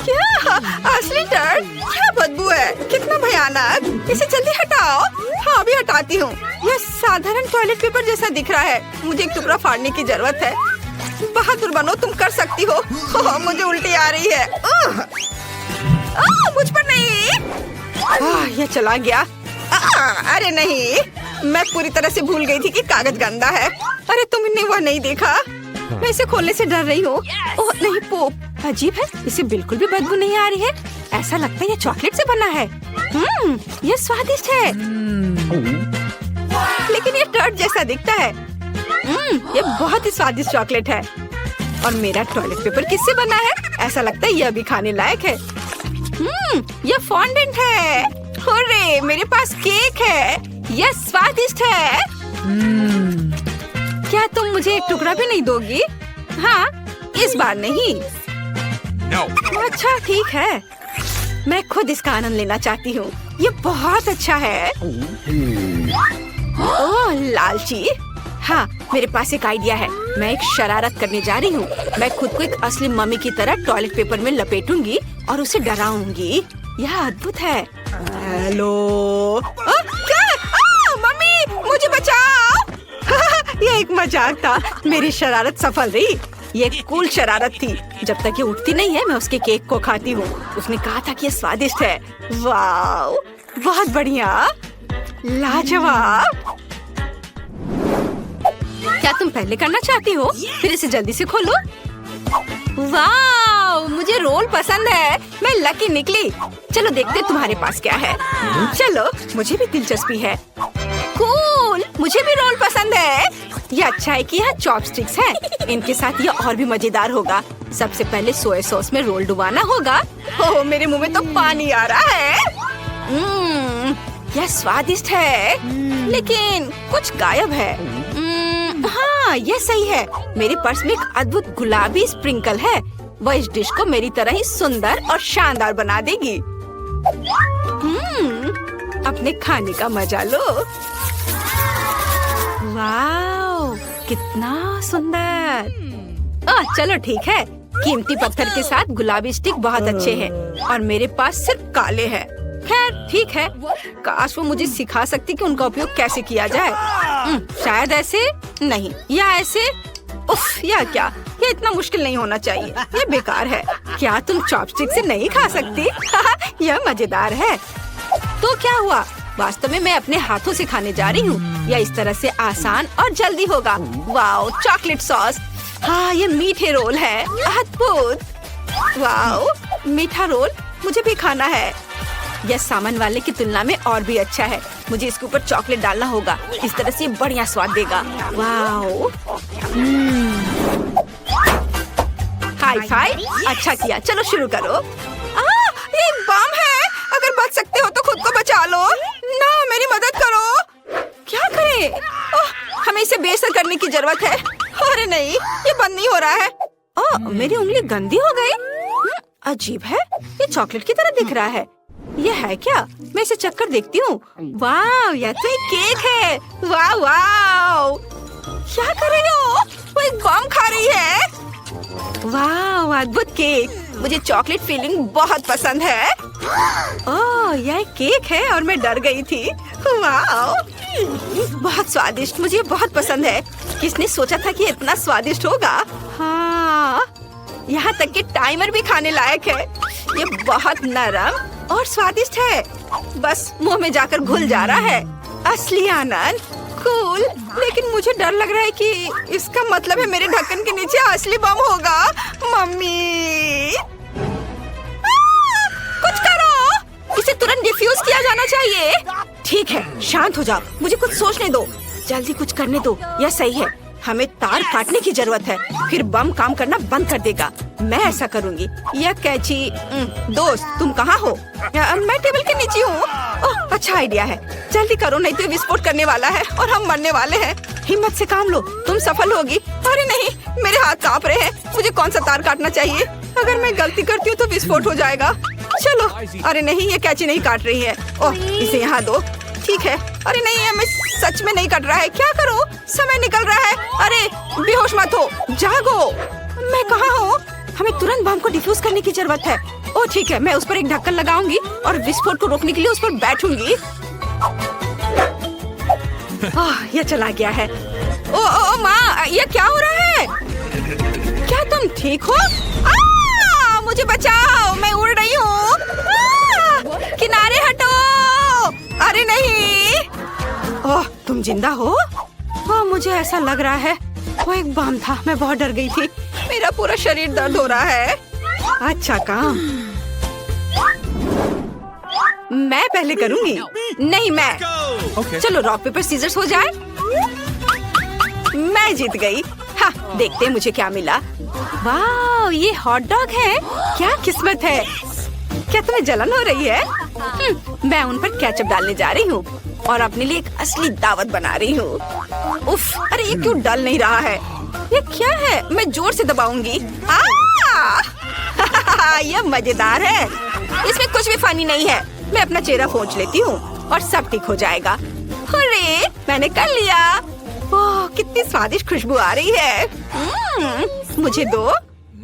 क्या? असली टर्ड? क्या बदबू है? कितना भयानक! इसे जल्दी हटाओ। हाँ, अभी हटाती हूँ। यह साधारण टॉयलेट पेपर जैसा दिख रहा है। मुझे एक टुकड़ा फाड़ने की जरूरत है। बहादुर बनो, तुम कर सकती हो। मुझे उल्टी आ रही है। मुझ पर नहीं। यह चला गया। अरे नहीं, मैं पूरी तरह से भूल गई थी कि कागज गंदा है। अरे तुमने वह नहीं देखा? मैं इसे खोलने से डर रही हूँ। ओह नहीं, पोप अजीब है। इसे बिल्कुल भी बदबू नहीं आ रही है। ऐसा लगता है ये चॉकलेट से बना है। ये स्वादिष्ट है। लेकिन ये टर्ड जैसा दिखता है। ये बहुत ही स्वादिष्ट चॉकलेट है। और मेरा टॉयलेट पेपर किससे बना है? ऐसा लगता है यह भी खाने लायक है। यह फॉन्डेंट है। हुर्रे, मेरे पास केक है। यह स्वादिष्ट है। क्या तुम मुझे एक टुकड़ा भी नहीं दोगी? हाँ, इस बार नहीं। No. अच्छा ठीक है, मैं खुद इसका आनंद लेना चाहती हूँ। ये बहुत अच्छा है। ओह लालची। हाँ, मेरे पास एक आइडिया है। मैं एक शरारत करने जा रही हूँ। मैं खुद को एक असली मम्मी की तरह टॉयलेट पेपर में लपेटूंगी और उसे डराऊंगी। यह अद्भुत है। हेलो। क्या? मम्मी, मुझे बचाओ। ये एक मजाक था। मेरी शरारत सफल रही। ये कूल शरारत थी। जब तक ये उठती नहीं है, मैं उसके केक को खाती हूँ। उसने कहा था कि ये स्वादिष्ट है। वाव, बहुत बढ़िया, लाजवाब। क्या तुम पहले करना चाहती हो? फिर इसे जल्दी से खोलो। वाव, मुझे रोल पसंद है। मैं लकी निकली। चलो देखते तुम्हारे पास क्या है। चलो, मुझे भी दिलचस्पी है। कूल, मुझे भी रोल पसंद है। ये अच्छा है कि यहाँ चॉपस्टिक्स हैं। इनके साथ ये और भी मजेदार होगा। सबसे पहले सोया सॉस में रोल डुबाना होगा। ओह, मेरे मुंह में तो पानी आ रहा है। यह स्वादिष्ट है, लेकिन कुछ गायब है। हाँ, यह सही है। मेरे पर्स में एक अद्भुत गुलाबी स्प्रिंकल है। वह इस डिश को मेरी तरह ही सुंदर और शानदार बना देगी। अपने खाने का मजा लो। वाव, कितना सुंदर। चलो ठीक है। कीमती पत्थर के साथ गुलाबी स्टिक बहुत अच्छे हैं और मेरे पास सिर्फ काले हैं। खैर ठीक है, काश वो मुझे सिखा सकती कि उनका उपयोग कैसे किया जाए। शायद ऐसे नहीं, या ऐसे। उफ, यह क्या? ये इतना मुश्किल नहीं होना चाहिए। ये बेकार है। क्या तुम चॉपस्टिक से नहीं खा सकती? यह मजेदार है। तो क्या हुआ? वास्तव में मैं अपने हाथों से खाने जा रही हूँ। यह इस तरह से आसान और जल्दी होगा। Wow, chocolate sauce. हाँ, ये मीठे रोल है। अद्भुत। वाओ, मीठा रोल मुझे भी खाना है। यह सामान वाले की तुलना में और भी अच्छा है। मुझे इसके ऊपर चॉकलेट डालना होगा। इस तरह से बढ़िया स्वाद देगा। Wow, hi fi. अच्छा किया। चलो शुरू करो। ये बम है। अगर बच सकते हो तो खुद को बचा लो। ना, मेरी मदद करो। क्या करें? हमें इसे बेअसर करने की जरूरत है। अरे नहीं, ये बंद नहीं हो रहा है। मेरी उंगली गंदी हो गई। अजीब है, ये चॉकलेट की तरह दिख रहा है। ये है क्या? मैं इसे चक्कर देखती हूँ। वाह, यह तो एक केक है। वाह वाह, क्या कर रही हो? वो एक बम खा रही है। वाह, अद्भुत केक। मुझे चॉकलेट फीलिंग बहुत पसंद है। यह केक है और मैं डर गई थी। वाह, बहुत स्वादिष्ट। मुझे बहुत पसंद है। किसने सोचा था कि इतना स्वादिष्ट होगा? हाँ, यहाँ तक कि टाइमर भी खाने लायक है। ये बहुत नरम और स्वादिष्ट है। बस मुंह में जाकर घुल जा रहा है। असली आनंद। कूल, लेकिन मुझे डर लग रहा है कि इसका मतलब है मेरे ढक्कन के नीचे असली बम होगा। मम्मी, कुछ करो। इसे तुरंत डिफ्यूज किया जाना चाहिए। ठीक है, शांत हो जाओ। मुझे कुछ सोचने दो। जल्दी कुछ करने दो। यह सही है। हमें तार काटने की जरूरत है, फिर बम काम करना बंद कर देगा। मैं ऐसा करूंगी। यह कैची। दोस्त, तुम कहाँ हो? मैं टेबल के नीचे हूँ। अच्छा आइडिया है। जल्दी करो, नहीं तो विस्फोट करने वाला है और हम मरने वाले हैं। हिम्मत से काम लो, तुम सफल होगी। अरे नहीं, मेरे हाथ कांप रहे हैं। मुझे कौन सा तार काटना चाहिए? अगर मैं गलती करती हूँ तो विस्फोट हो जाएगा। चलो। अरे नहीं, ये कैची नहीं काट रही है। ओह, इसे यहाँ दो। ठीक है। अरे नहीं, मैं सच में नहीं कट रहा है। क्या करूं? समय निकल रहा है। अरे बेहोश मत हो, जागो। मैं कहाँ हूँ? हमें तुरंत बम को डिफ्यूज करने की जरूरत है। ओह ठीक है, मैं उस पर एक ढक्कन लगाऊंगी और विस्फोट को रोकने के लिए उस पर बैठूंगी। यह चला गया है। ओ माँ, यह क्या हो रहा है? क्या तुम ठीक हो? मुझे बचाओ, मैं उड़ रही हूँ। किनारे हटो। अरे नहीं। ओह, तुम जिंदा हो? मुझे ऐसा लग रहा है वो एक बम था। मैं बहुत डर गई थी। मेरा पूरा शरीर दर्द हो रहा है। अच्छा काम। मैं पहले करूंगी। नहीं, मैं। चलो रॉक पेपर सीजर्स हो जाए। मैं जीत गई। हाँ, देखते हैं मुझे क्या मिला। वाह, ये हॉट डॉग है। क्या किस्मत है। क्या तुम्हें जलन हो रही है? मैं उन पर केचप डालने जा रही हूँ और अपने लिए एक असली दावत बना रही हूँ। उफ, अरे ये क्यों डल नहीं रहा है? ये क्या है? मैं जोर से दबाऊंगी। यह मजेदार है। इसमें कुछ भी फनी नहीं है। मैं अपना चेहरा पोंछ लेती हूँ और सब ठीक हो जाएगा। अरे मैंने कर लिया। ओह, कितनी स्वादिष्ट खुशबू आ रही है। मुझे दो।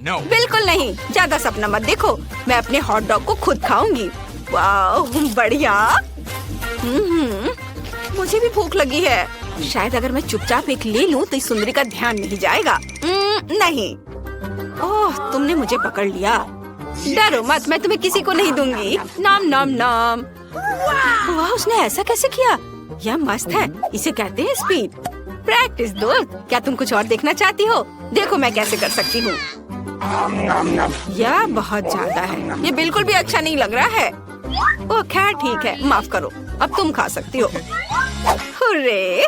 No. बिल्कुल नहीं, ज्यादा सपना मत देखो। मैं अपने हॉट डॉग को खुद खाऊंगी। वाह, बढ़िया। मुझे भी भूख लगी है। शायद अगर मैं चुपचाप एक ले लूं तो इस सुंदरी का ध्यान नहीं जाएगा। नहीं। ओह, तुमने मुझे पकड़ लिया। डरो मत, मैं तुम्हें किसी को नहीं दूंगी। नाम नाम नाम। वाह, उसने ऐसा कैसे किया? यह मस्त है। इसे कहते हैं स्पीड। प्रैक्टिस दोस्त। क्या तुम कुछ और देखना चाहती हो? देखो मैं कैसे कर सकती हूँ। यह बहुत ज्यादा है। ये बिल्कुल भी अच्छा नहीं लग रहा है। ओह खैर ठीक है, माफ करो। अब तुम खा सकती हो। हुर्रे!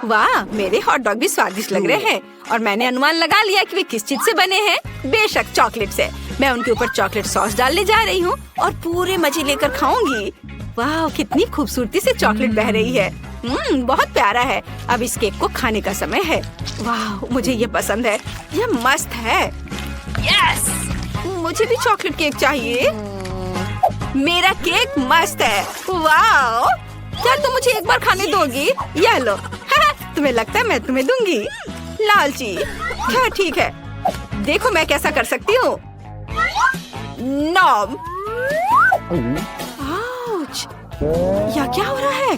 वाह, मेरे हॉट डॉग भी स्वादिष्ट लग रहे हैं और मैंने अनुमान लगा लिया कि वे किस चीज से बने हैं। बेशक चॉकलेट से। मैं उनके ऊपर चॉकलेट सॉस डालने जा रही हूँ और पूरे मजे लेकर खाऊंगी। वाह, कितनी खूबसूरती से चॉकलेट बह रही है। बहुत प्यारा है। अब इस केक को खाने का समय है। वाह, मुझे ये पसंद है। ये मस्त है। Yes! मुझे भी चॉकलेट केक चाहिए। मेरा केक मस्त है। वाह, क्या तुम मुझे एक बार खाने दोगी? यह लो। तुम्हें लगता है मैं तुम्हें दूंगी? लालची। क्या ठीक है, देखो मैं कैसा कर सकती हूँ। नॉम। आउच! या क्या हो रहा है?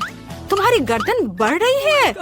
तुम्हारी गर्दन बढ़ रही है।